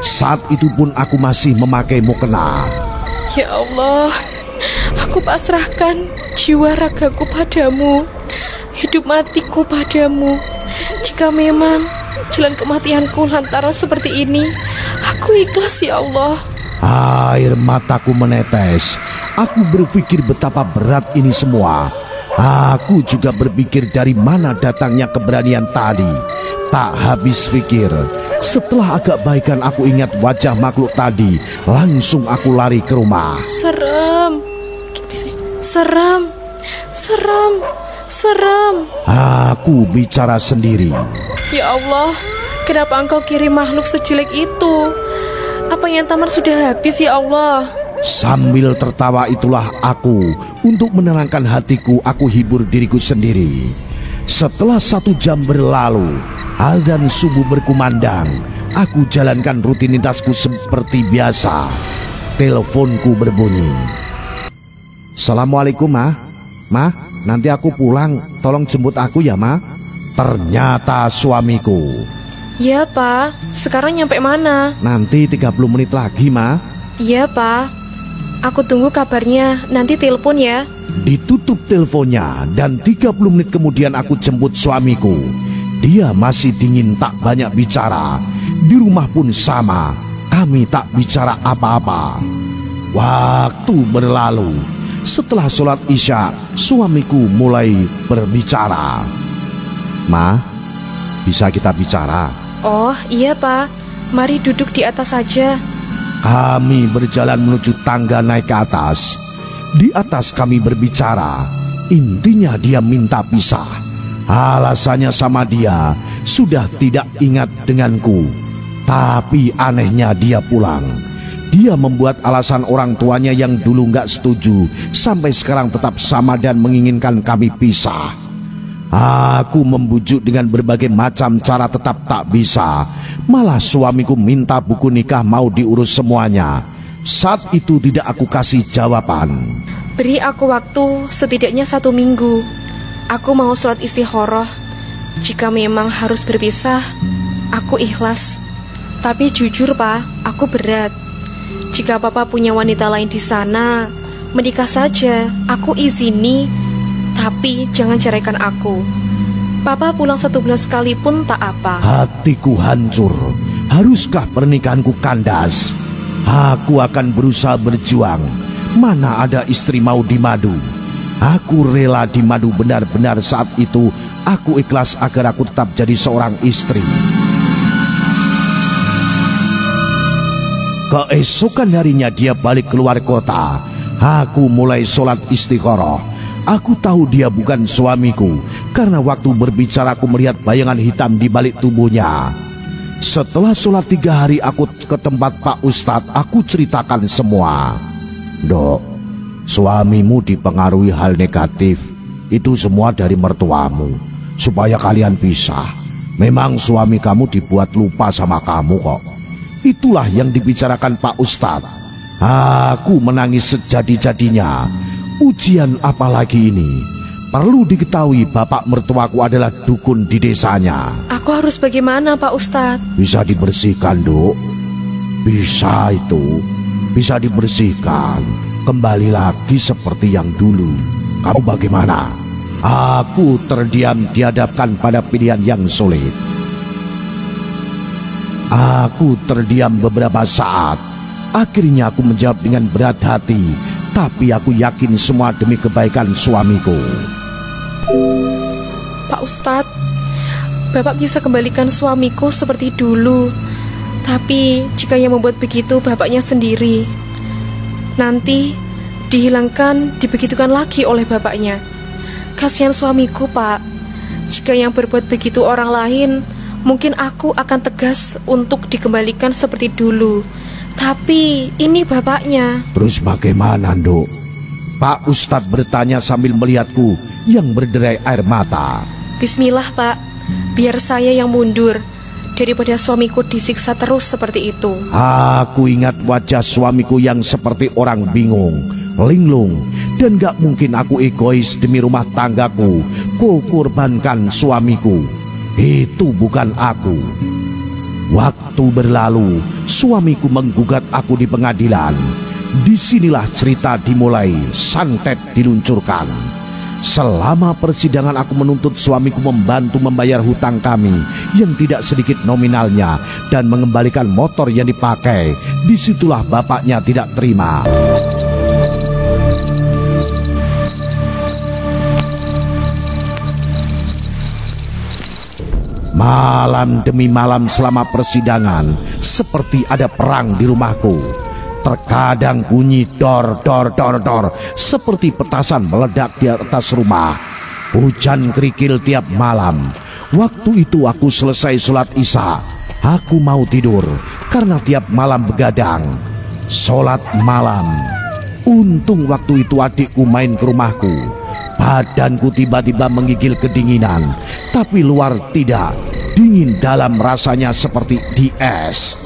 Saat itu pun aku masih memakai mukena. Ya Allah, aku pasrahkan jiwa ragaku padamu, hidup matiku padamu. Jika memang jalan kematianku lantaran seperti ini, aku ikhlas ya Allah. Air mataku menetes. Aku berpikir betapa berat ini semua. Aku juga berpikir dari mana datangnya keberanian tadi. Tak habis pikir. Setelah agak baikan aku ingat wajah makhluk tadi. Langsung aku lari ke rumah. Seram, seram, seram, seram. Aku bicara sendiri. Ya Allah, kenapa engkau kirim makhluk sejelek itu? Apa yang taman sudah habis ya Allah? Sambil tertawa itulah aku. Untuk menenangkan hatiku, aku hibur diriku sendiri. Setelah 1 jam berlalu, adzan subuh berkumandang. Aku jalankan rutinitasku seperti biasa. Teleponku berbunyi. Assalamualaikum, Ma. Ma, nanti aku pulang. Tolong jemput aku ya, Ma. Ternyata suamiku. Ya Pak, sekarang nyampe mana? Nanti 30 menit lagi, Ma. Iya Pak, aku tunggu kabarnya, nanti telepon ya. Ditutup teleponnya dan 30 menit kemudian aku jemput suamiku. Dia masih dingin, tak banyak bicara. Di rumah pun sama, kami tak bicara apa-apa. Waktu berlalu. Setelah sholat isya, suamiku mulai berbicara. Ma, bisa kita bicara? Oh iya Pak, mari duduk di atas saja. Kami berjalan menuju tangga naik ke atas. Di atas kami berbicara. Intinya dia minta pisah. Alasannya sama dia, sudah tidak ingat denganku. Tapi anehnya dia pulang. Dia membuat alasan orang tuanya yang dulu gak setuju, sampai sekarang tetap sama dan menginginkan kami pisah. Aku membujuk dengan berbagai macam cara, tetap tak bisa. Malah suamiku minta buku nikah mau diurus semuanya. Saat itu tidak aku kasih jawaban. Beri aku waktu setidaknya 1 minggu. Aku mau sholat istikharah. Jika memang harus berpisah, aku ikhlas. Tapi jujur Pak, aku berat. Jika Papa punya wanita lain di sana, menikah saja, aku izini. Tapi jangan ceraikan aku. Papa pulang 1 bulan sekalipun tak apa. Hatiku hancur. Haruskah pernikahanku kandas? Aku akan berusaha berjuang. Mana ada istri mau dimadu? Aku rela dimadu benar-benar saat itu. Aku ikhlas agar aku tetap jadi seorang istri. Keesokan harinya dia balik keluar kota. Aku mulai sholat istikharah. Aku tahu dia bukan suamiku, karena waktu berbicara aku melihat bayangan hitam di balik tubuhnya. Setelah sholat 3 hari aku ke tempat Pak Ustadz, aku ceritakan semua. Dok, suamimu dipengaruhi hal negatif. Itu semua dari mertuamu, supaya kalian pisah. Memang suami kamu dibuat lupa sama kamu kok. Itulah yang dibicarakan Pak Ustadz. Aku menangis sejadi-jadinya. Ujian apa lagi ini? Perlu diketahui bapak mertuaku adalah dukun di desanya. Aku harus bagaimana, Pak Ustadz? Bisa dibersihkan, Dok. Bisa itu. Bisa dibersihkan. Kembali lagi seperti yang dulu. Kamu bagaimana? Aku terdiam dihadapkan pada pilihan yang sulit. Aku terdiam beberapa saat. Akhirnya aku menjawab dengan berat hati. Tapi aku yakin semua demi kebaikan suamiku. Pak Ustadz, Bapak bisa kembalikan suamiku seperti dulu. Tapi jika yang membuat begitu bapaknya sendiri, nanti dihilangkan, dibegitukan lagi oleh bapaknya. Kasihan suamiku, Pak. Jika yang berbuat begitu orang lain, mungkin aku akan tegas untuk dikembalikan seperti dulu. Tapi ini bapaknya. Terus bagaimana, Dok? Pak Ustadz bertanya sambil melihatku yang berderai air mata. Bismillah, Pak. Biar saya yang mundur daripada suamiku disiksa terus seperti itu. Aku ingat wajah suamiku yang seperti orang bingung, linglung, dan gak mungkin aku egois demi rumah tanggaku. Ku korbankan suamiku. Itu bukan aku. Waktu berlalu, suamiku menggugat aku di pengadilan. Disinilah cerita dimulai, santet diluncurkan. Selama persidangan aku menuntut suamiku membantu membayar hutang kami yang tidak sedikit nominalnya dan mengembalikan motor yang dipakai. Disitulah bapaknya tidak terima. Malam demi malam selama persidangan, seperti ada perang di rumahku. Terkadang bunyi dor, seperti petasan meledak di atas rumah. Hujan kerikil tiap malam. Waktu itu aku selesai sholat isya. Aku mau tidur, karena tiap malam begadang. Sholat malam. Untung waktu itu adikku main ke rumahku. Badanku tiba-tiba menggigil kedinginan, tapi luar tidak. Dingin dalam rasanya seperti di es.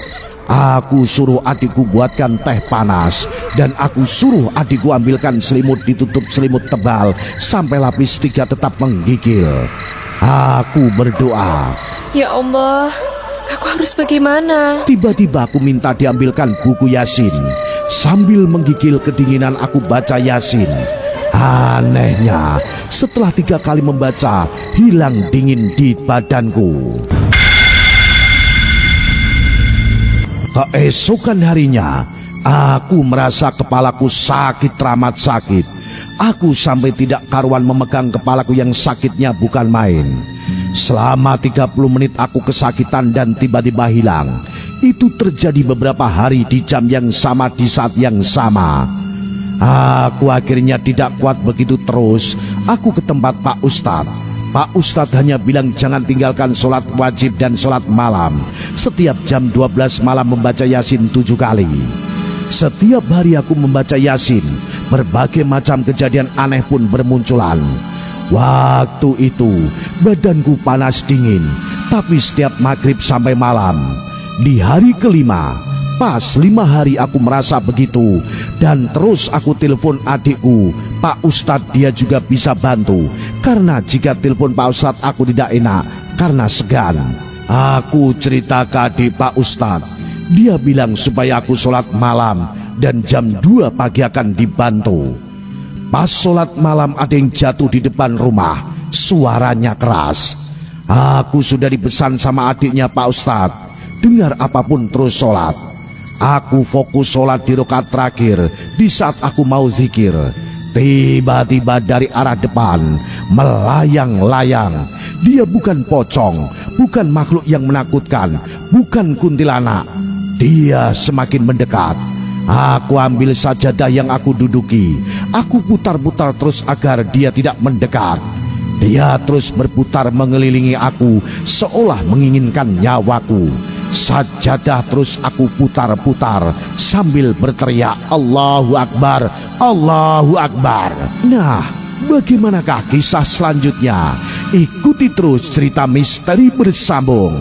Aku suruh adikku buatkan teh panas, dan aku suruh adikku ambilkan selimut ditutup selimut tebal sampai lapis 3 tetap menggigil. Aku berdoa, ya Allah, aku harus bagaimana? Tiba-tiba aku minta diambilkan buku Yasin. Sambil menggigil kedinginan aku baca Yasin. Anehnya, setelah 3 kali membaca, hilang dingin di badanku. Keesokan harinya, aku merasa kepalaku sakit teramat sakit. Aku sampai tidak karuan memegang kepalaku yang sakitnya bukan main. Selama 30 menit aku kesakitan dan tiba-tiba hilang. Itu terjadi beberapa hari di jam yang sama di saat yang sama. Aku akhirnya tidak kuat begitu terus. Aku ke tempat Pak Ustadz. Pak Ustadz hanya bilang jangan tinggalkan sholat wajib dan sholat malam. Setiap jam 12 malam membaca Yasin 7 kali. Setiap hari aku membaca Yasin. Berbagai macam kejadian aneh pun bermunculan. Waktu itu badanku panas dingin. Tapi setiap maghrib sampai malam, di hari kelima, pas 5 hari aku merasa begitu. Dan terus aku telepon adikku, Pak Ustadz, dia juga bisa bantu. Karena jika telepon Pak Ustadz aku tidak enak, karena segan. Aku cerita ke adik Pak Ustadz. Dia bilang supaya aku sholat malam dan jam 2 pagi akan dibantu. Pas sholat malam ada yang jatuh di depan rumah. Suaranya keras. Aku sudah dipesan sama adiknya Pak Ustadz. dengar apapun terus sholat. Aku fokus sholat di rakaat terakhir. Di saat aku mau zikir, tiba-tiba dari arah depan melayang-layang. Dia bukan pocong, bukan makhluk yang menakutkan, bukan kuntilanak. Dia semakin mendekat. Aku ambil sajadah yang aku duduki. Aku putar-putar terus agar dia tidak mendekat. Dia terus berputar mengelilingi aku seolah menginginkan nyawaku. Sajadah terus aku putar-putar sambil berteriak Allahu Akbar, Allahu Akbar. Nah, bagaimanakah kisah selanjutnya? Ikuti terus cerita misteri bersambung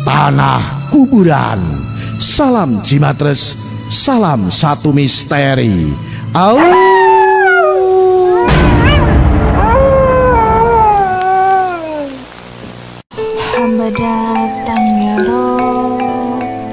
Tanah Kuburan. Salam Jimatres, salam satu misteri. Hamba datang ya Rob.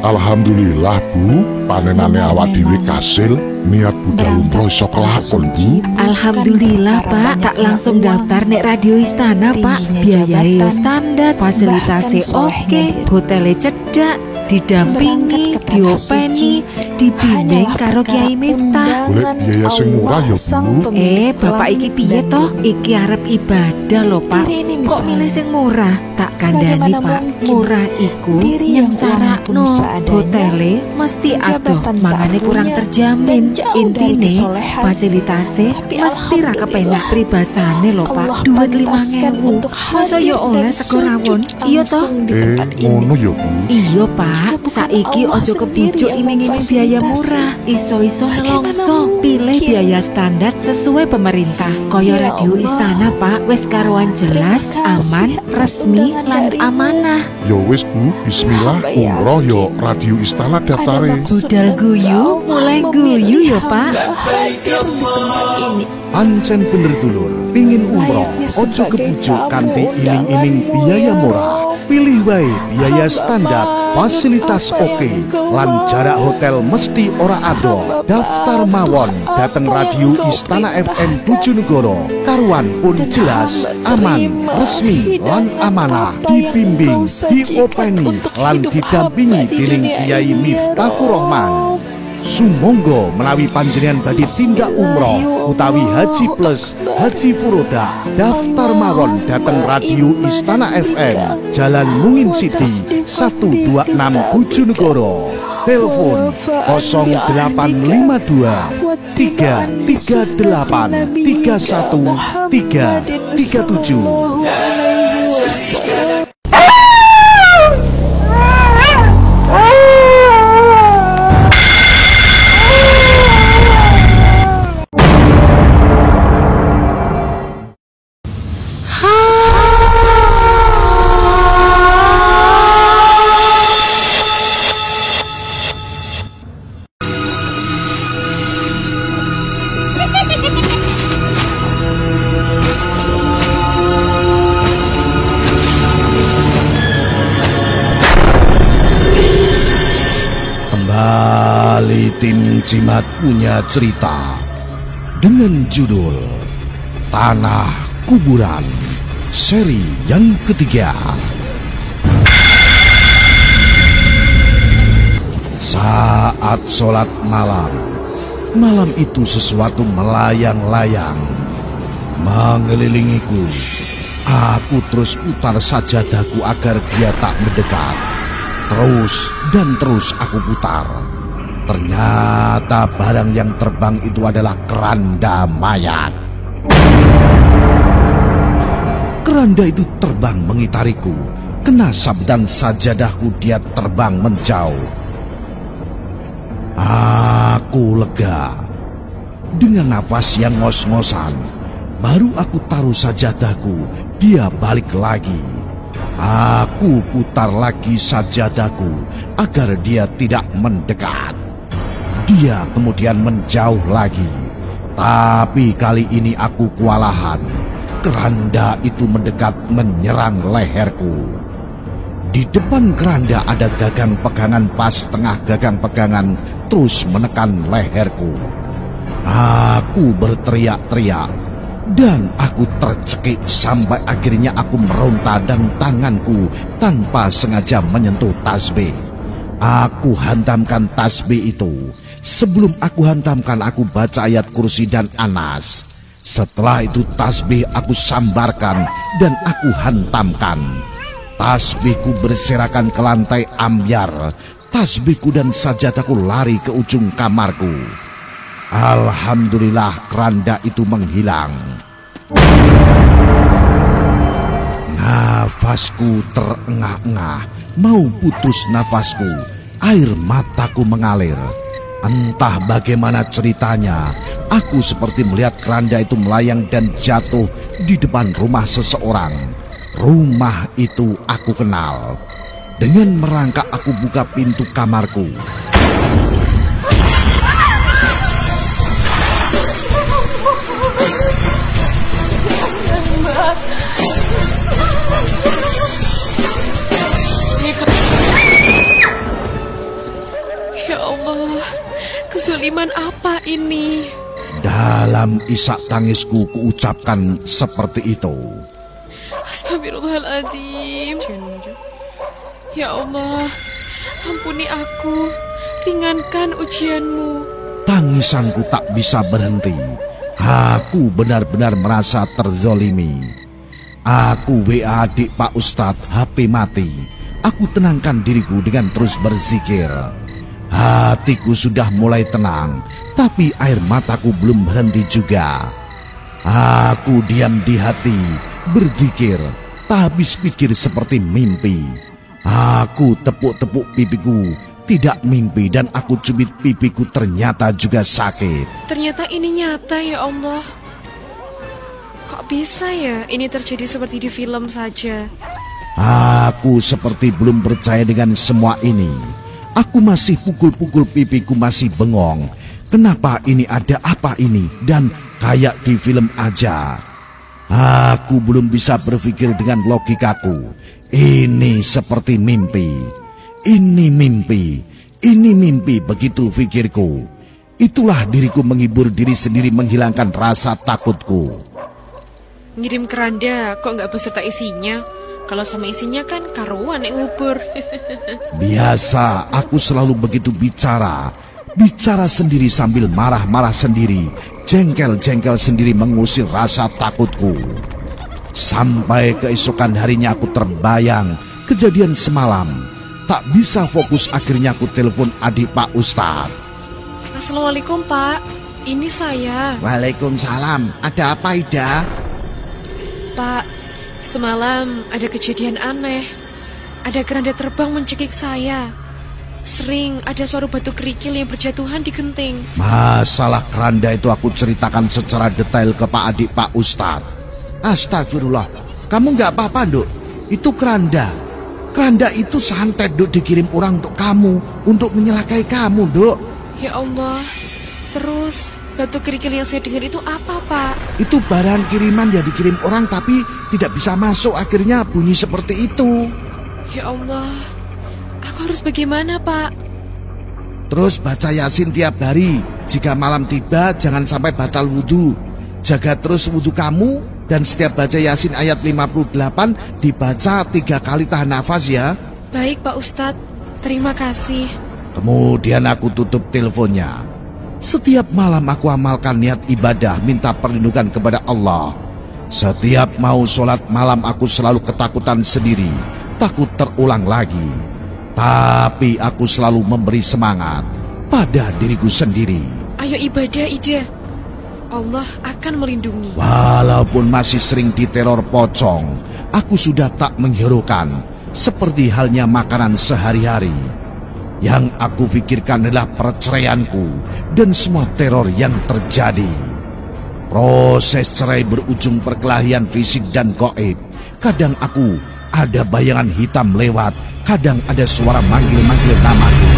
Alhamdulillah Bu, panenane awak dhewe kasil. Niat budal umroh iso kelakon Bu. Alhamdulillah Pak, tak langsung daftar nek Radio Istana Pak. Biayanya standar, fasilitasnya oke, hotelnya cedak, didampingi, diopeni, dibimbing karo Kiai Miftah. Boleh biaya sing murah ya Bu. Bapak iki piye toh? Iki arep ibadah lho Pak. Kok milih sing murah? Tak kandhani Pak, murah iku yang sarakno. Hotele mesti adoh, mangane kurang terjamin. Intine fasilitasnya mesti ra kepenak pribasane lho Pak. Duit 5.000. Masa yo oleh sego rawon? Iya toh? Ngono ya Bu. Iya Pak, saiki ojo kebujuk iming-iming biaya murah. Iso-iso nelongso, pilih biaya standar sesuai pemerintah. Kaya Radio Istana Pak, wis karuan jelas, aman, resmi, lan amanah. Ya wis Bu, bismillah. Umroh yo Radio Istana daftare. Budal guyu, mulai guyu ya Pak. Pancen bener dulur, pingin umroh, ojo kebujuk kanthi iming-iming biaya murah. Pilih wae biaya standar, fasilitas oke, lan jarak hotel mesti ora ado. Daftar mawon dateng Radio Istana FM Bojonegoro. Karuan pun jelas, aman, resmi, lan amanah. Dibimbing, diopeni, lan didampingi dening Kiai Miftahur Rahman. Sumangga menawi panjenengan badhe tindak umroh utawi haji plus, haji furoda, daftar mawon dateng Radio Istana FM, Jalan Mungin Siti 126 Bojonegoro. Telepon 0852 338 31337. Kembali tim Jimat punya cerita dengan judul Tanah Kuburan seri yang ketiga. Saat sholat malam, malam itu sesuatu melayang-layang mengelilingiku. Aku terus putar sajadahku agar dia tak mendekat. Terus dan terus aku putar. Ternyata barang yang terbang itu adalah keranda mayat. Keranda itu terbang mengitariku. Kena sabdan sajadahku, dia terbang menjauh. Aku lega. Dengan nafas yang ngos-ngosan, baru aku taruh sajadahku. Dia balik lagi. Aku putar lagi sajadahku agar dia tidak mendekat. Dia kemudian menjauh lagi. Tapi kali ini aku kewalahan. Keranda itu mendekat menyerang leherku. Di depan keranda ada gagang pegangan, pas tengah gagang pegangan terus menekan leherku. Aku berteriak-teriak. Dan aku tercekik sampai akhirnya aku meronta dan tanganku tanpa sengaja menyentuh tasbih. Aku hantamkan tasbih itu. Sebelum aku hantamkan, aku baca ayat kursi dan Anas. Setelah itu tasbih aku sambarkan dan aku hantamkan. Tasbihku berserakan ke lantai ambyar. Tasbihku dan sajadaku lari ke ujung kamarku. Alhamdulillah keranda itu menghilang. Nafasku terengah-engah, mau putus nafasku, air mataku mengalir. Entah bagaimana ceritanya, aku seperti melihat keranda itu melayang dan jatuh di depan rumah seseorang. Rumah itu aku kenal. Dengan merangkak aku buka pintu kamarku. Ya Allah, kesuliman apa ini? Dalam isak tangisku kuucapkan seperti itu. Astagfirullahaladzim. Ya Allah, ampuni aku, ringankan ujianmu. Tangisanku tak bisa berhenti. Aku benar-benar merasa terzolimi. Aku WA adik Pak Ustadz, HP mati. Aku tenangkan diriku dengan terus berzikir. Hatiku sudah mulai tenang, tapi air mataku belum berhenti juga. Aku diam di hati, berzikir, tak habis pikir seperti mimpi. Aku tepuk-tepuk pipiku, tidak mimpi, dan aku cubit pipiku ternyata juga sakit. Ternyata ini nyata ya Allah. Kok bisa ya ini terjadi seperti di film saja? Aku seperti belum percaya dengan semua ini. Aku masih pukul-pukul pipiku, masih bengong. Kenapa ini, ada apa ini? Dan kayak di film aja. Aku belum bisa berpikir dengan logikaku. Ini seperti mimpi. Ini mimpi. Ini mimpi, begitu pikirku. Itulah diriku menghibur diri sendiri, menghilangkan rasa takutku. Ngirim keranda kok nggak beserta isinya? Kalau sama isinya kan karuan yang ngubur. Biasa, aku selalu begitu bicara. Bicara sendiri sambil marah-marah sendiri. Jengkel-jengkel sendiri mengusir rasa takutku. Sampai keesokan harinya aku terbayang kejadian semalam. Tak bisa fokus, akhirnya aku telepon adik Pak Ustadz. Assalamualaikum Pak, ini saya. Waalaikumsalam, ada apa Ida? Pak, semalam ada kejadian aneh. Ada keranda terbang mencekik saya. Sering ada suara batu kerikil yang berjatuhan di genting. Masalah keranda itu aku ceritakan secara detail ke Pak adik Pak Ustadz. Astagfirullah, kamu nggak apa-apa Duk? Itu keranda. Keranda itu santet Duk, dikirim orang untuk kamu, untuk menyelakai kamu Duk. Ya Allah, terus batu kerikil yang saya dengar itu apa Pak? Itu barang kiriman yang dikirim orang tapi tidak bisa masuk, akhirnya bunyi seperti itu. Ya Allah, aku harus bagaimana Pak? Terus baca Yasin tiap hari. Jika malam tiba jangan sampai batal wudhu. Jaga terus wudhu kamu, dan setiap baca Yasin ayat 58 dibaca 3 kali tahan nafas ya. Baik Pak Ustadz, terima kasih. Kemudian aku tutup teleponnya. Setiap malam aku amalkan niat ibadah, minta perlindungan kepada Allah. Setiap mau sholat malam aku selalu ketakutan sendiri, takut terulang lagi. Tapi aku selalu memberi semangat pada diriku sendiri. Ayo ibadah Ida, Allah akan melindungi. Walaupun masih sering diteror pocong, aku sudah tak menghiraukan, seperti halnya makanan sehari-hari. Yang aku pikirkan adalah perceraianku dan semua teror yang terjadi. Proses cerai berujung perkelahian fisik dan gaib. Kadang aku ada bayangan hitam lewat, kadang ada suara manggil-manggil namaku.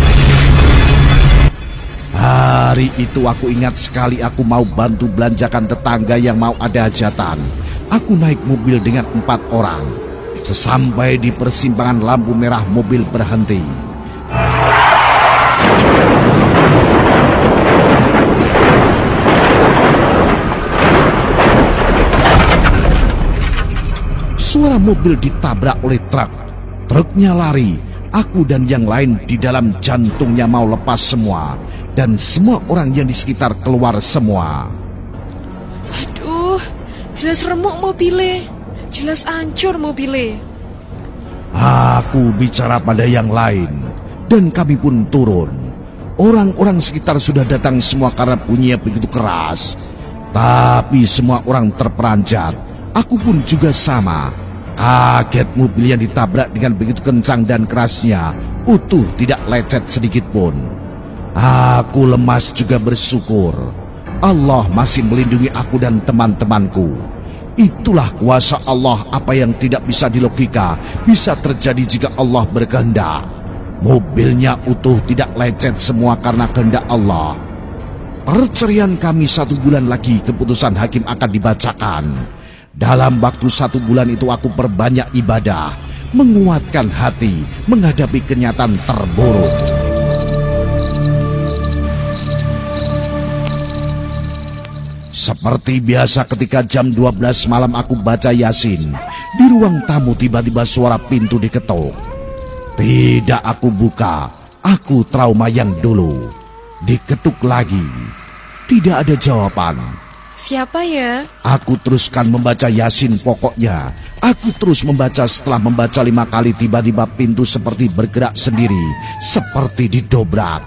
Hari itu aku ingat sekali, aku mau bantu belanjakan tetangga yang mau ada hajatan. Aku naik mobil dengan 4 orang. Sesampai di persimpangan lampu merah, mobil berhenti. Suara mobil ditabrak oleh truk. Truknya lari. aku dan yang lain di dalam jantungnya mau lepas semua, dan semua orang yang di sekitar keluar semua. Aduh, jelas remuk mobilnya, jelas hancur mobilnya. Aku bicara pada yang lain, dan kami pun turun. Orang-orang sekitar sudah datang semua karena bunyinya begitu keras. Tapi semua orang terperanjat. Aku pun juga sama. Kaget mobil yang ditabrak dengan begitu kencang dan kerasnya, utuh tidak lecet sedikit pun. Aku lemas juga bersyukur. Allah masih melindungi aku dan teman-temanku. Itulah kuasa Allah, apa yang tidak bisa dilogika bisa terjadi jika Allah berkehendak. Mobilnya utuh tidak lecet semua karena kehendak Allah. Perceraian kami 1 bulan lagi keputusan hakim akan dibacakan. Dalam waktu 1 bulan itu aku perbanyak ibadah, menguatkan hati menghadapi kenyataan terburuk. Seperti biasa ketika jam 12 malam aku baca Yasin, di ruang tamu tiba-tiba suara pintu diketuk. Tidak aku buka, aku trauma yang dulu. Diketuk lagi, tidak ada jawaban. Siapa ya? Aku teruskan membaca Yasin pokoknya. Aku terus membaca, setelah membaca 5 kali tiba-tiba pintu seperti bergerak sendiri, seperti didobrak.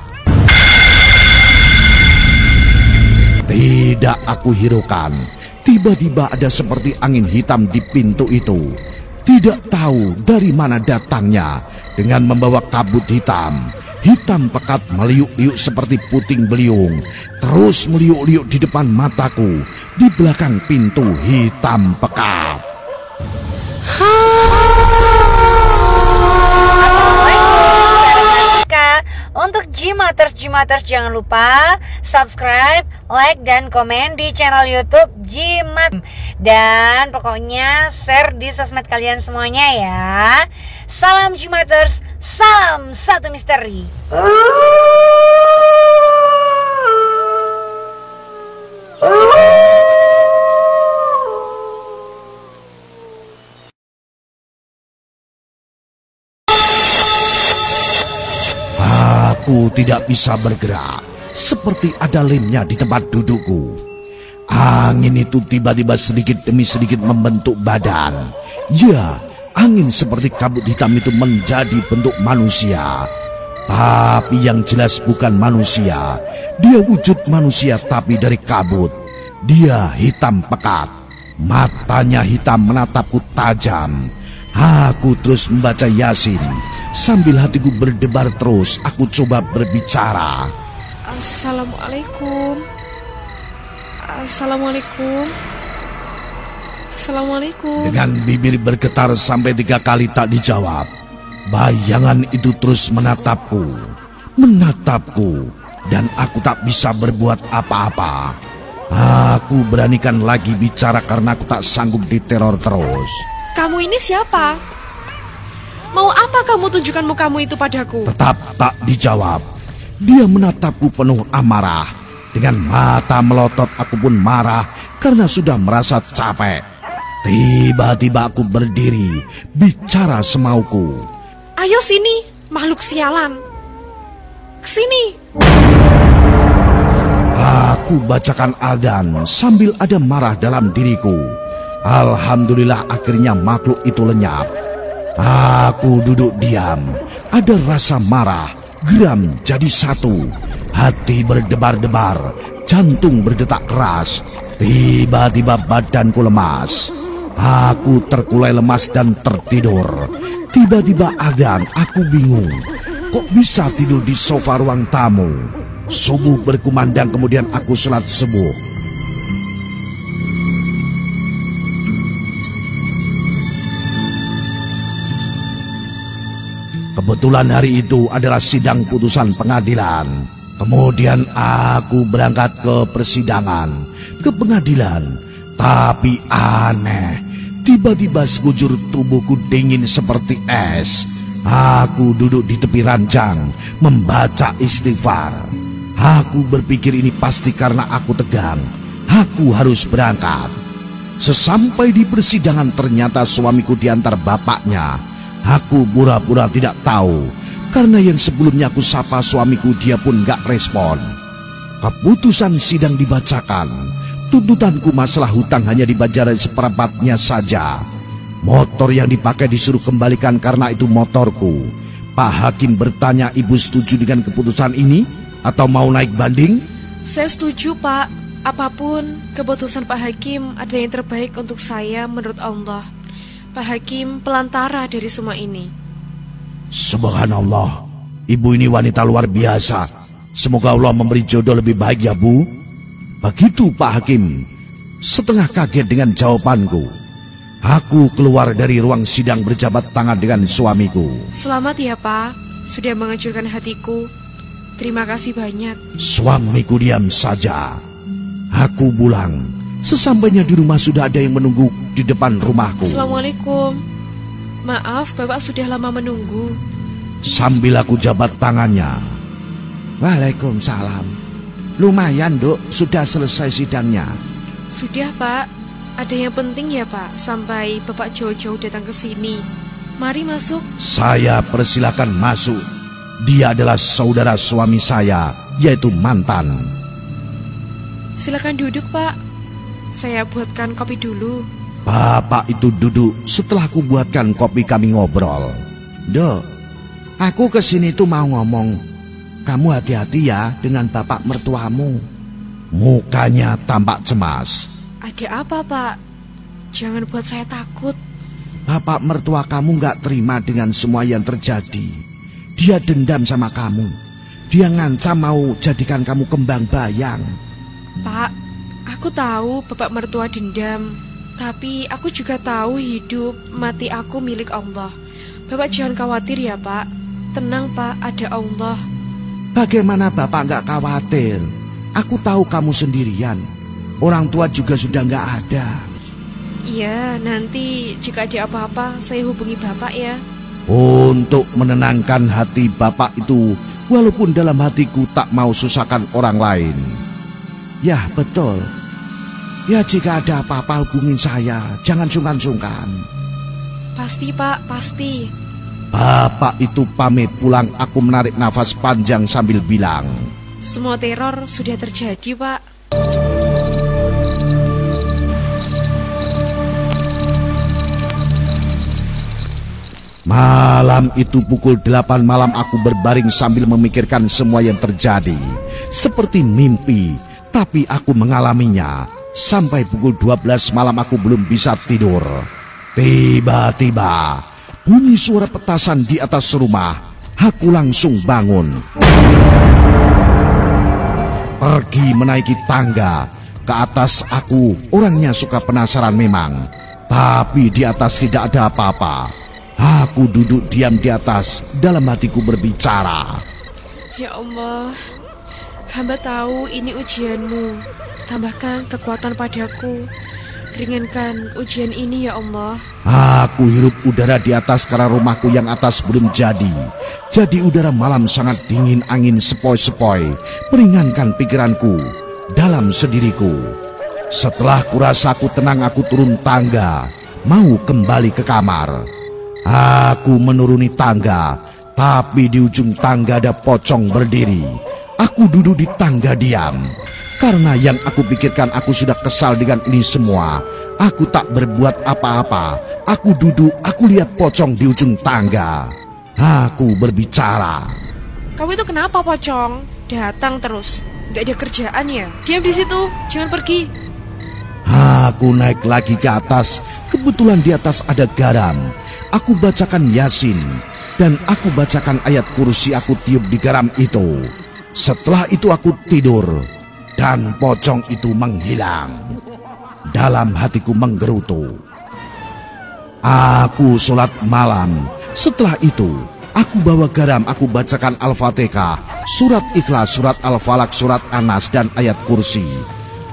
Tidak aku hiraukan. Tiba-tiba ada seperti angin hitam di pintu itu. Tidak tahu dari mana datangnya, dengan membawa kabut hitam. Hitam pekat meliuk-liuk seperti puting beliung, terus meliuk-liuk di depan mataku, di belakang pintu hitam pekat. Untuk Jimaters jangan lupa subscribe, like, dan komen di channel YouTube Jimat. Dan pokoknya share di sosmed kalian semuanya ya. Salam Jimaters, salam satu misteri. Aku tidak bisa bergerak, seperti ada lemnya di tempat dudukku. Angin itu tiba-tiba sedikit demi sedikit membentuk badan. Ya, angin seperti kabut hitam itu menjadi bentuk manusia. Tapi yang jelas bukan manusia. Dia wujud manusia tapi dari kabut. Dia hitam pekat. Matanya hitam menatapku tajam. Aku terus membaca Yasin. Sambil hatiku berdebar terus, aku coba berbicara. Assalamualaikum. Assalamualaikum. Assalamualaikum. Dengan bibir bergetar sampai 3 kali tak dijawab. Bayangan itu terus menatapku, dan aku tak bisa berbuat apa-apa. Aku beranikan lagi bicara karena aku tak sanggup diteror terus. Kamu ini siapa? Mau apa kamu tunjukkan mukamu itu padaku? Tetap tak dijawab. Dia menatapku penuh amarah. Dengan mata melotot aku pun marah karena sudah merasa capek. Tiba-tiba aku berdiri, bicara semauku. Ayo sini, makhluk sialan. Kesini. Aku bacakan adzan sambil ada marah dalam diriku. Alhamdulillah akhirnya makhluk itu lenyap. Aku duduk diam, ada rasa marah, geram jadi satu. Hati berdebar-debar, jantung berdetak keras. Tiba-tiba badanku lemas. Aku terkulai lemas dan tertidur. Tiba-tiba adzan, aku bingung. Kok bisa tidur di sofa ruang tamu? Subuh berkumandang, kemudian aku sholat subuh. Kebetulan hari itu adalah sidang putusan pengadilan. Kemudian aku berangkat ke persidangan, ke pengadilan. Tapi aneh, tiba-tiba sekujur tubuhku dingin seperti es. Aku duduk di tepi ranjang, membaca istighfar. Aku berpikir ini pasti karena aku tegang. Aku harus berangkat. Sesampai di persidangan ternyata suamiku diantar bapaknya. Aku pura-pura tidak tahu, karena yang sebelumnya aku sapa suamiku dia pun gak respon. Keputusan sidang dibacakan. Tuntutanku masalah hutang hanya dibayar seperempatnya saja. Motor yang dipakai disuruh kembalikan karena itu motorku. Pak Hakim bertanya, ibu setuju dengan keputusan ini atau mau naik banding? Saya setuju, Pak. Apapun keputusan Pak Hakim adalah yang terbaik untuk saya menurut Allah. Pak Hakim pelantara dari semua ini. Subhanallah, ibu ini wanita luar biasa. Semoga Allah memberi jodoh lebih baik ya, Bu. Begitu Pak Hakim. Setengah kaget dengan jawabanku, aku keluar dari ruang sidang berjabat tangan dengan suamiku. Selamat ya, Pak. Sudah menghancurkan hatiku. Terima kasih banyak. Suamiku diam saja. Aku pulang. Sesampainya di rumah sudah ada yang menunggu di depan rumahku. Assalamualaikum. Maaf, Bapak sudah lama menunggu. Sambil aku jabat tangannya. Waalaikumsalam. Lumayan, Duk, sudah selesai sidangnya. Sudah, Pak. Ada yang penting ya, Pak, sampai Bapak jauh-jauh datang ke sini. Mari masuk. Saya persilakan masuk. Dia adalah saudara suami saya, yaitu mantan. Silakan duduk, Pak. Saya buatkan kopi dulu. Bapak itu duduk. Setelah aku buatkan kopi, kami ngobrol. Dok, aku kesini tuh mau ngomong. Kamu hati-hati ya dengan bapak mertuamu. Mukanya tampak cemas. Ada apa, Pak? Jangan buat saya takut. Bapak mertua kamu gak terima dengan semua yang terjadi. Dia dendam sama kamu. Dia ngancam mau jadikan kamu kembang bayang. Pak, aku tahu bapak mertua dendam. Tapi aku juga tahu hidup mati aku milik Allah. Bapak jangan khawatir ya, Pak. Tenang, Pak, ada Allah. Bagaimana bapak gak khawatir? Aku tahu kamu sendirian. Orang tua juga sudah gak ada. Iya, nanti jika ada apa-apa saya hubungi bapak ya. Untuk menenangkan hati bapak itu, walaupun dalam hatiku tak mau susahkan orang lain. Ya betul. Ya jika ada apa-apa hubungin saya. Jangan sungkan-sungkan. Pasti, Pak, pasti. Bapak itu pamit pulang. Aku menarik nafas panjang sambil bilang, semua teror sudah terjadi, Pak. Malam itu pukul 8 malam aku berbaring sambil memikirkan semua yang terjadi. Seperti mimpi, tapi aku mengalaminya. Sampai pukul 12 malam aku belum bisa tidur. Tiba-tiba bunyi suara petasan di atas rumah. Aku langsung bangun. Pergi menaiki tangga. Ke atas aku, orangnya suka penasaran memang. Tapi di atas tidak ada apa-apa. Aku duduk diam di atas, dalam hatiku berbicara. Ya Allah, hamba tahu ini ujianmu. Tambahkan kekuatan padaku. Ringankan ujian ini ya Allah. Aku hirup udara di atas karena rumahku yang atas belum jadi. Jadi udara malam sangat dingin, angin sepoi-sepoi. Meringankan pikiranku dalam sendiriku. Setelah kurasa aku tenang, aku turun tangga, mau kembali ke kamar. Aku menuruni tangga, tapi di ujung tangga ada pocong berdiri. Aku duduk di tangga diam. Karena yang aku pikirkan, aku sudah kesal dengan ini semua. Aku tak berbuat apa-apa. Aku duduk, aku lihat pocong di ujung tangga. Aku berbicara. Kamu itu kenapa, pocong? Datang terus. Gak ada kerjaan ya? Diam di situ, jangan pergi. Aku naik lagi ke atas. Kebetulan di atas ada garam. Aku bacakan Yasin. Dan aku bacakan ayat kursi, aku tiup di garam itu. Setelah itu aku tidur. Dan pocong itu menghilang. Dalam hatiku menggerutu. Aku sholat malam. Setelah itu, aku bawa garam, aku bacakan Al-Fatihah, surat Ikhlas, surat Al-Falak, surat Anas, dan ayat kursi.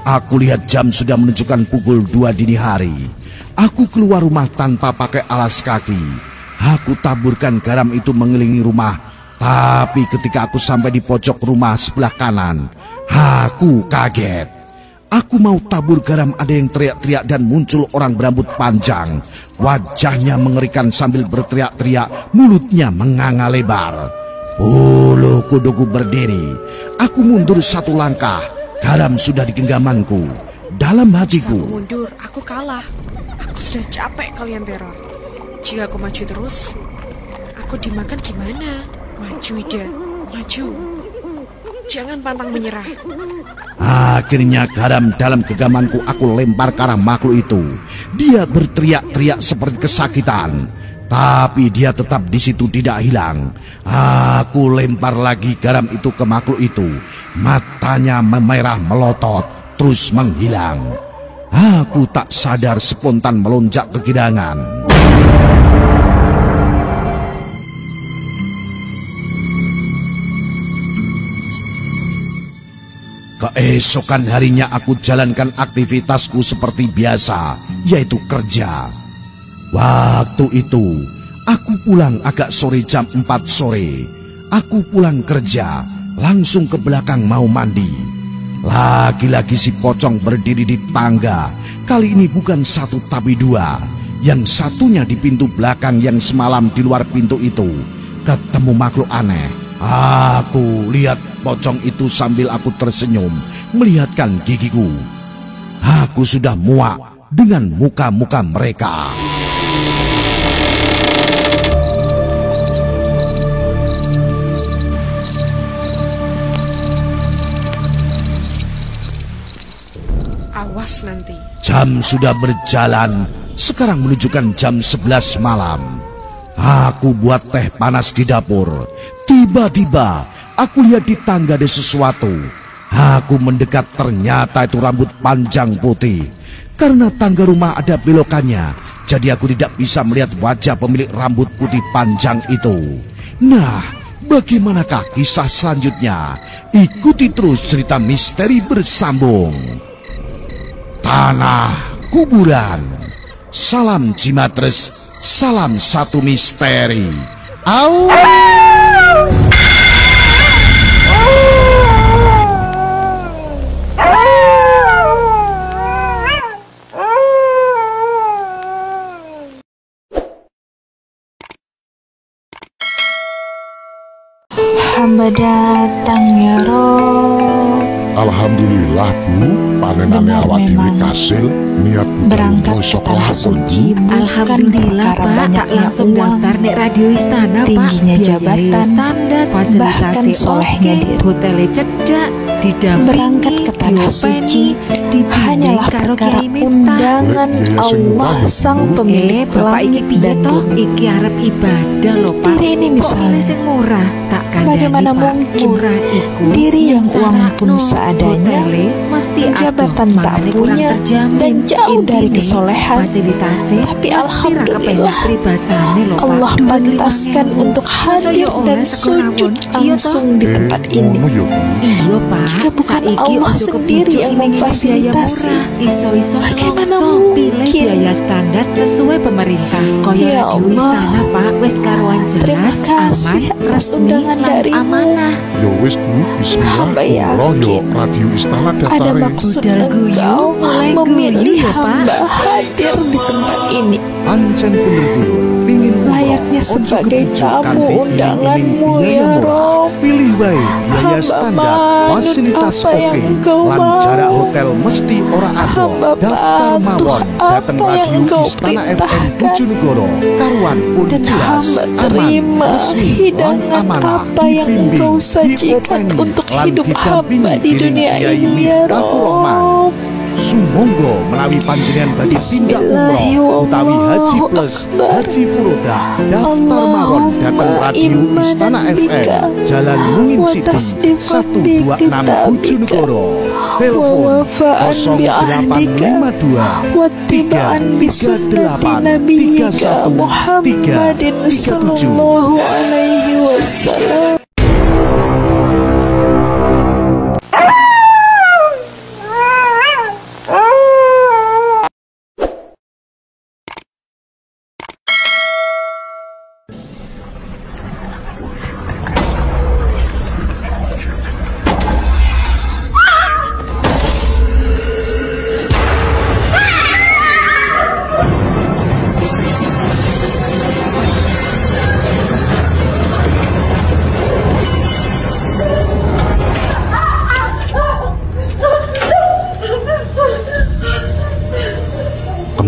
Aku lihat jam sudah menunjukkan pukul 2 dini hari. Aku keluar rumah tanpa pakai alas kaki. Aku taburkan garam itu mengelilingi rumah. Tapi ketika aku sampai di pojok rumah sebelah kanan, aku kaget. Aku mau tabur garam, ada yang teriak-teriak dan muncul orang berambut panjang. Wajahnya mengerikan sambil berteriak-teriak, mulutnya menganga lebar. Bulu kuduku berdiri. Aku mundur satu langkah. Garam sudah di genggamanku. Dalam hatiku, jika aku mundur, aku kalah. Aku sudah capek kalian teror. Jika aku maju terus, aku dimakan gimana? Maju, Ida, maju. Jangan pantang menyerah. Akhirnya garam dalam genggamanku aku lempar ke arah makhluk itu. Dia berteriak-teriak seperti kesakitan, tapi dia tetap di situ tidak hilang. Aku lempar lagi garam itu ke makhluk itu. Matanya memerah melotot, terus menghilang. Aku tak sadar spontan melonjak ke girangan. Keesokan harinya aku jalankan aktivitasku seperti biasa, yaitu kerja. Waktu itu, aku pulang agak sore jam 4 sore. Aku pulang kerja, langsung ke belakang mau mandi. Lagi-lagi si pocong berdiri di tangga. Kali ini bukan satu tapi dua. Yang satunya di pintu belakang yang semalam di luar pintu itu. Ketemu makhluk aneh. Aku lihat pocong itu sambil aku tersenyum melihatkan gigiku. Aku sudah muak dengan muka-muka mereka. Awas nanti. Jam sudah berjalan, sekarang menunjukkan jam 11 malam. Aku buat teh panas di dapur. Tiba-tiba aku lihat di tangga ada sesuatu. Aku mendekat, ternyata itu rambut panjang putih. Karena tangga rumah ada belokannya, jadi aku tidak bisa melihat wajah pemilik rambut putih panjang itu. Nah, bagaimanakah kisah selanjutnya? Ikuti terus cerita misteri bersambung. Tanah Kuburan. Salam Jimatres, salam satu misteri. Au! Hamba datang ya Rob. Alhamdulillah Bu, panenane awak dhewe kasil, niat berangkat ke tanah suci. Alhamdulillah Pak, tak langsung daftar nek Radio Istana Pak. Tingginya jabatan, standar, bahkan solehnya diri. Hotelnya cedak, didampingi, berangkat ke tanah suci hanyalah perkara undangan Allah sang pemilik langit dan bumi. Iki arep ibadah loh Pak. Diri ini misalnya sing murah, tak kandhani bagaimana Pak. mungkin Murah iku diri yang uang pun seadanya, jabatan tak punya dan jauh dari kesolehan, tapi alhamdulillah Allah pantaskan untuk hadir dan sujud langsung di tempat ini. Jika bukan Allah sendiri yang memfasilitasi, bagaimana mungkin? Biaya standar sesuai pemerintah. Ya Allah, terima kasih atas undangan dari amanah. Yo wis Bu, bismillah. Hamba yakin Radio Istana ada maksud Engkau memilih hamba hadir di tempat ini. Pancen bener-bener pingin layaknya sebagai tamu undanganmu ya Rob. Pilih baik biaya standar, fasilitas oke, lan jarak hotel mesti ora ado. Daftar mawon dateng Radio Istana FM Bojonegoro. Karuan pun jelas, aman, resmi, lan amanah. Apa yang Engkau sajikan untuk hidup hamba di dunia ini ya Rob. Sumonggo menawi panjenengan badhe tindak umroh utawi haji plus haji furoda, daftar mawon datang Radio Istana FM, Jalan Mungin City 126 Bojonegoro. Telepon 0852 33137.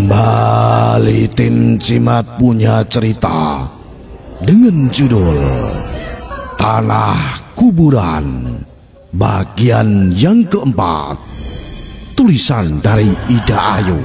Kembali tim Cimat punya cerita dengan judul Tanah Kuburan bagian yang keempat, tulisan dari Ida Ayu.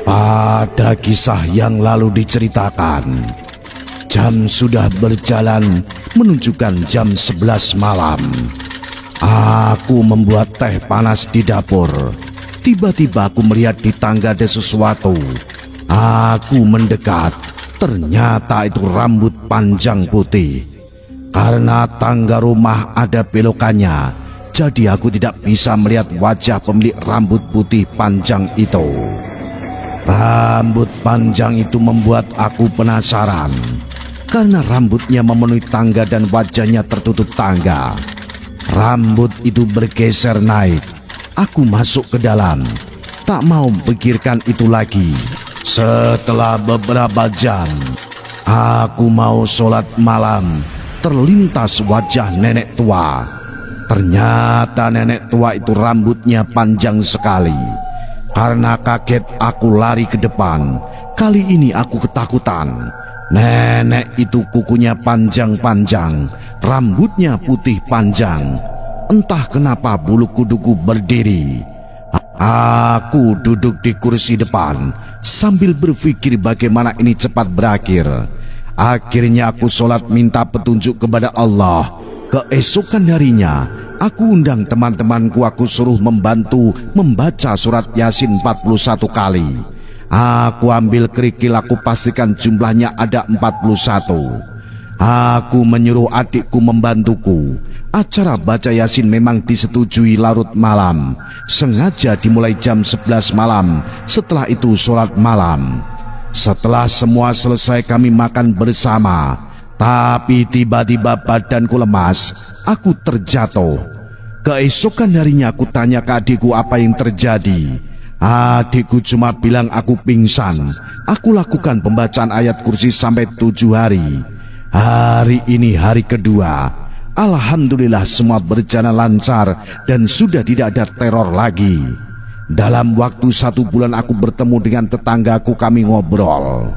Pada kisah yang lalu diceritakan, jam sudah berjalan menunjukkan jam 11 malam. Aku membuat teh panas di dapur. Tiba-tiba aku melihat di tangga ada sesuatu. Aku mendekat. Ternyata itu rambut panjang putih. Karena tangga rumah ada belokannya, jadi aku tidak bisa melihat wajah pemilik rambut putih panjang itu. Rambut panjang itu membuat aku penasaran, karena rambutnya memenuhi tangga dan wajahnya tertutup tangga. Rambut itu bergeser naik. Aku masuk ke dalam, tak mau pikirkan itu lagi. Setelah beberapa jam, aku mau sholat malam, terlintas wajah nenek tua. Ternyata nenek tua itu rambutnya panjang sekali. Karena kaget aku lari ke depan. Kali ini aku ketakutan. Nenek itu kukunya panjang-panjang, rambutnya putih panjang. Entah kenapa bulu kuduku berdiri. Aku duduk di kursi depan sambil berpikir bagaimana ini cepat berakhir. Akhirnya aku sholat minta petunjuk kepada Allah. Keesokan harinya, aku undang teman-temanku, aku suruh membantu membaca surat Yasin 41 kali. Aku ambil kerikil, aku pastikan jumlahnya ada 41. Aku menyuruh adikku membantuku. Acara baca Yasin memang disetujui larut malam. Sengaja dimulai jam 11 malam, setelah itu sholat malam. Setelah semua selesai kami makan bersama. Tapi tiba-tiba badanku lemas, aku terjatuh. Keesokan harinya aku tanya ke adikku apa yang terjadi. Adikku cuma bilang aku pingsan. Aku lakukan pembacaan ayat kursi sampai 7 hari. Hari ini hari kedua. Alhamdulillah semua berjalan lancar dan sudah tidak ada teror lagi. Dalam waktu 1 bulan aku bertemu dengan tetanggaku, kami ngobrol.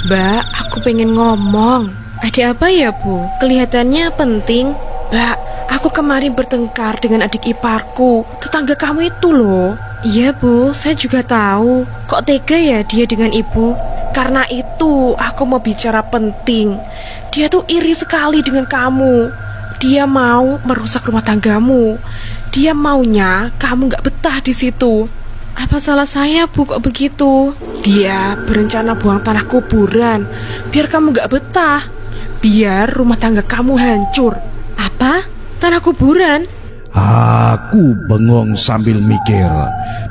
Mbak, aku pengen ngomong. Ada apa ya, Bu? Kelihatannya penting. Mbak, aku kemarin bertengkar dengan adik iparku, tetangga kamu itu loh. Iya, Bu, saya juga tahu. Kok tega ya dia dengan ibu? Karena itu aku mau bicara penting. Dia tuh iri sekali dengan kamu. Dia mau merusak rumah tanggamu. Dia maunya kamu gak betah di situ. Apa salah saya, Bu, kok begitu? Dia berencana buang tanah kuburan biar kamu gak betah, biar rumah tangga kamu hancur. Apa? Tanah kuburan? Aku bengong sambil mikir.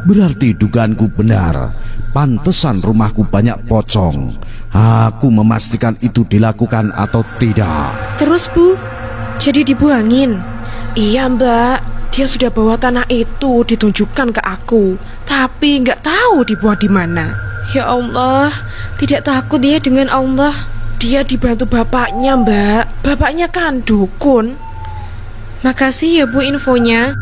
Berarti dugaanku benar. Pantesan rumahku banyak pocong. Aku memastikan itu dilakukan atau tidak. Terus, Bu, jadi dibuangin? Iya, Mbak. Dia sudah bawa tanah itu ditunjukkan ke aku, tapi nggak tahu dibuang di mana. Ya Allah, tidak takut dia dengan Allah. Dia dibantu bapaknya, Mbak. Bapaknya kan dukun. Makasih ya, Bu, infonya.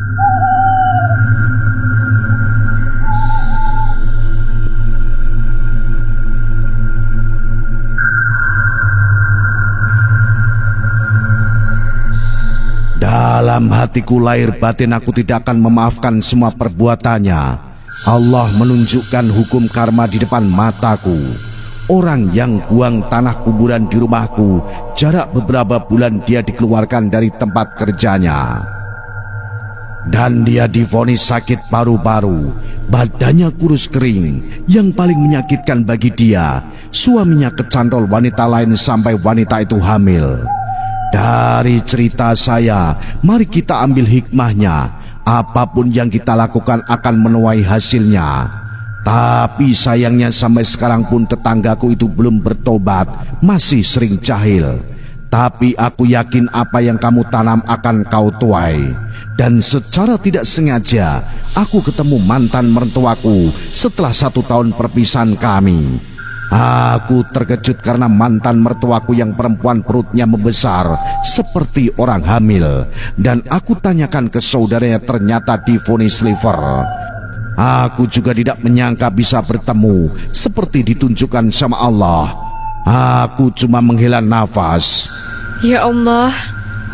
Dalam hatiku lahir batin aku tidak akan memaafkan semua perbuatannya. Allah menunjukkan hukum karma di depan mataku. Orang yang buang tanah kuburan di rumahku, jarak beberapa bulan dia dikeluarkan dari tempat kerjanya. Dan dia divonis sakit paru-paru, badannya kurus kering. Yang paling menyakitkan bagi dia, suaminya kecantol wanita lain sampai wanita itu hamil. Dari cerita saya, mari kita ambil hikmahnya. Apapun yang kita lakukan akan menuai hasilnya. Tapi sayangnya sampai sekarang pun tetanggaku itu belum bertobat, masih sering jahil. Tapi aku yakin apa yang kamu tanam akan kau tuai. Dan secara tidak sengaja aku ketemu mantan mertuaku setelah 1 tahun perpisahan kami. Aku terkejut karena mantan mertuaku yang perempuan perutnya membesar seperti orang hamil. Dan aku tanyakan ke saudaranya, ternyata divonis liver. Aku juga tidak menyangka bisa bertemu seperti ditunjukkan sama Allah. Aku cuma menghela nafas. Ya Allah,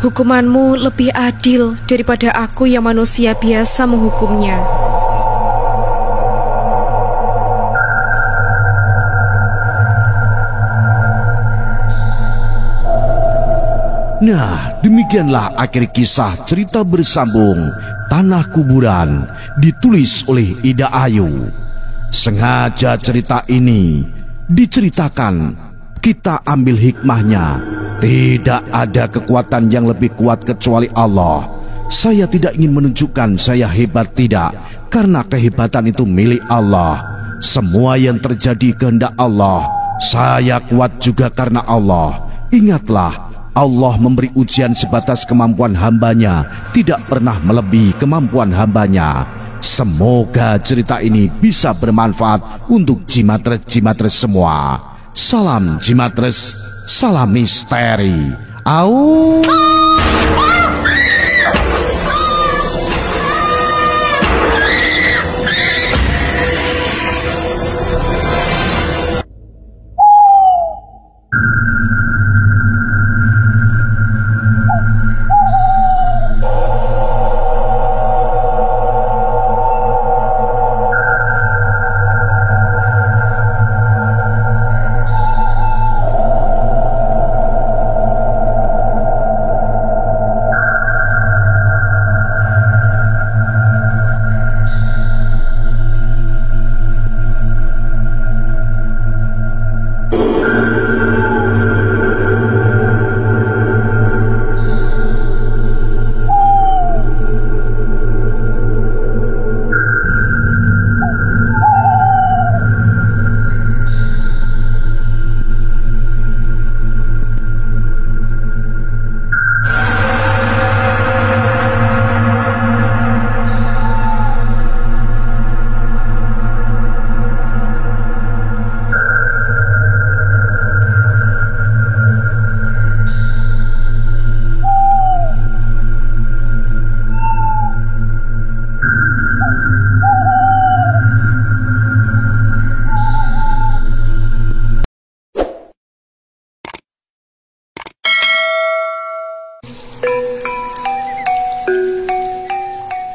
hukumanmu lebih adil daripada aku yang manusia biasa menghukumnya. Nah, demikianlah akhir kisah cerita bersambung Tanah Kuburan, ditulis oleh Ida Ayu. Sengaja cerita ini diceritakan, kita ambil hikmahnya. Tidak ada kekuatan yang lebih kuat kecuali Allah. Saya tidak ingin menunjukkan saya hebat, tidak, karena kehebatan itu milik Allah. Semua yang terjadi kehendak Allah. Saya kuat juga karena Allah. Ingatlah, Allah memberi ujian sebatas kemampuan hambanya, tidak pernah melebihi kemampuan hambanya. Semoga cerita ini bisa bermanfaat untuk Jimatres-Jimatres semua. Salam Jimatres, salam misteri. Au.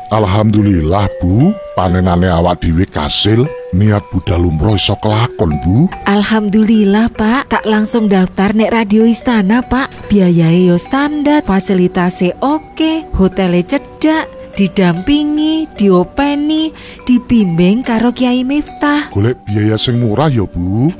Alhamdulillah Bu, panenane awak dhewe kasil, niat budal umroh iso kelakon Bu. Alhamdulillah Pak, tak langsung daftar nek Radio Istana Pak. Biayae yo standar, fasilitasnya oke, hotelnya cedak, didampingi, diopeni, dibimbing karo Kiai Miftah. Golek biaya sing murah ya Bu.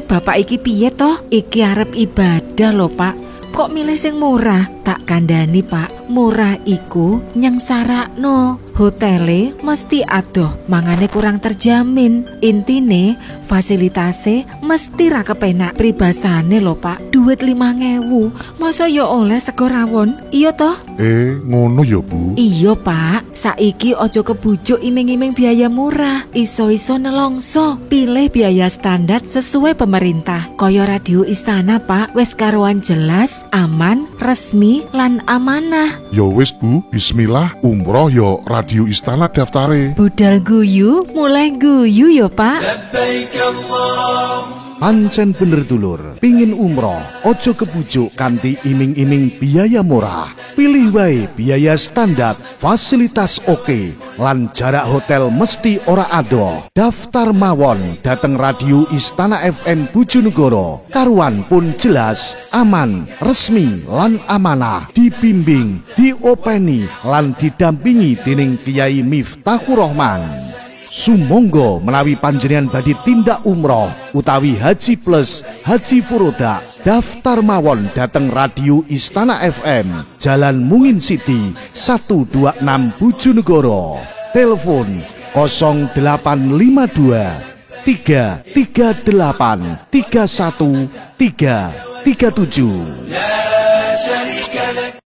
Bapak iki piye toh? Iki arep ibadah lho Pak. Kok milih sing murah? Tak kandhani Pak, murah iku nyengsakno. Hotele mesti adoh, mangane kurang terjamin. Intine fasilitasnya mesti ra kepenak. Pribasane lho Pak, duit 5.000 masa yo oleh sego rawon? Iya toh? Ngono ya Bu. Iya Pak, saiki ojo kebujuk iming-iming biaya murah. Iso-iso nelongso, pilih biaya standar sesuai pemerintah. Kaya Radio Istana Pak, wes karuan jelas, aman, resmi, lan amanah. Ya wis Bu, bismillah, umroh yo Radio Istana daftare. Budal guyu, mulai guyu yo Pak. Labbaik Allah. Pancen bener dulur, pingin umroh, ojo kebujuk kanthi iming-iming biaya murah. Pilih wae biaya standar, fasilitas oke, lan jarak hotel mesti ora adoh. Daftar mawon dateng Radio Istana FM Bojonegoro. Karuan pun jelas, aman, resmi, lan amanah. Dibimbing, diopeni, lan didampingi dening Kiai Miftahur Rahman. Sumangga menawi panjenengan badhe tindak umroh utawi haji plus haji furoda, daftar mawon dateng Radio Istana FM, Jalan Mungin City 126 Bojonegoro. Telepon 0852 338 31337.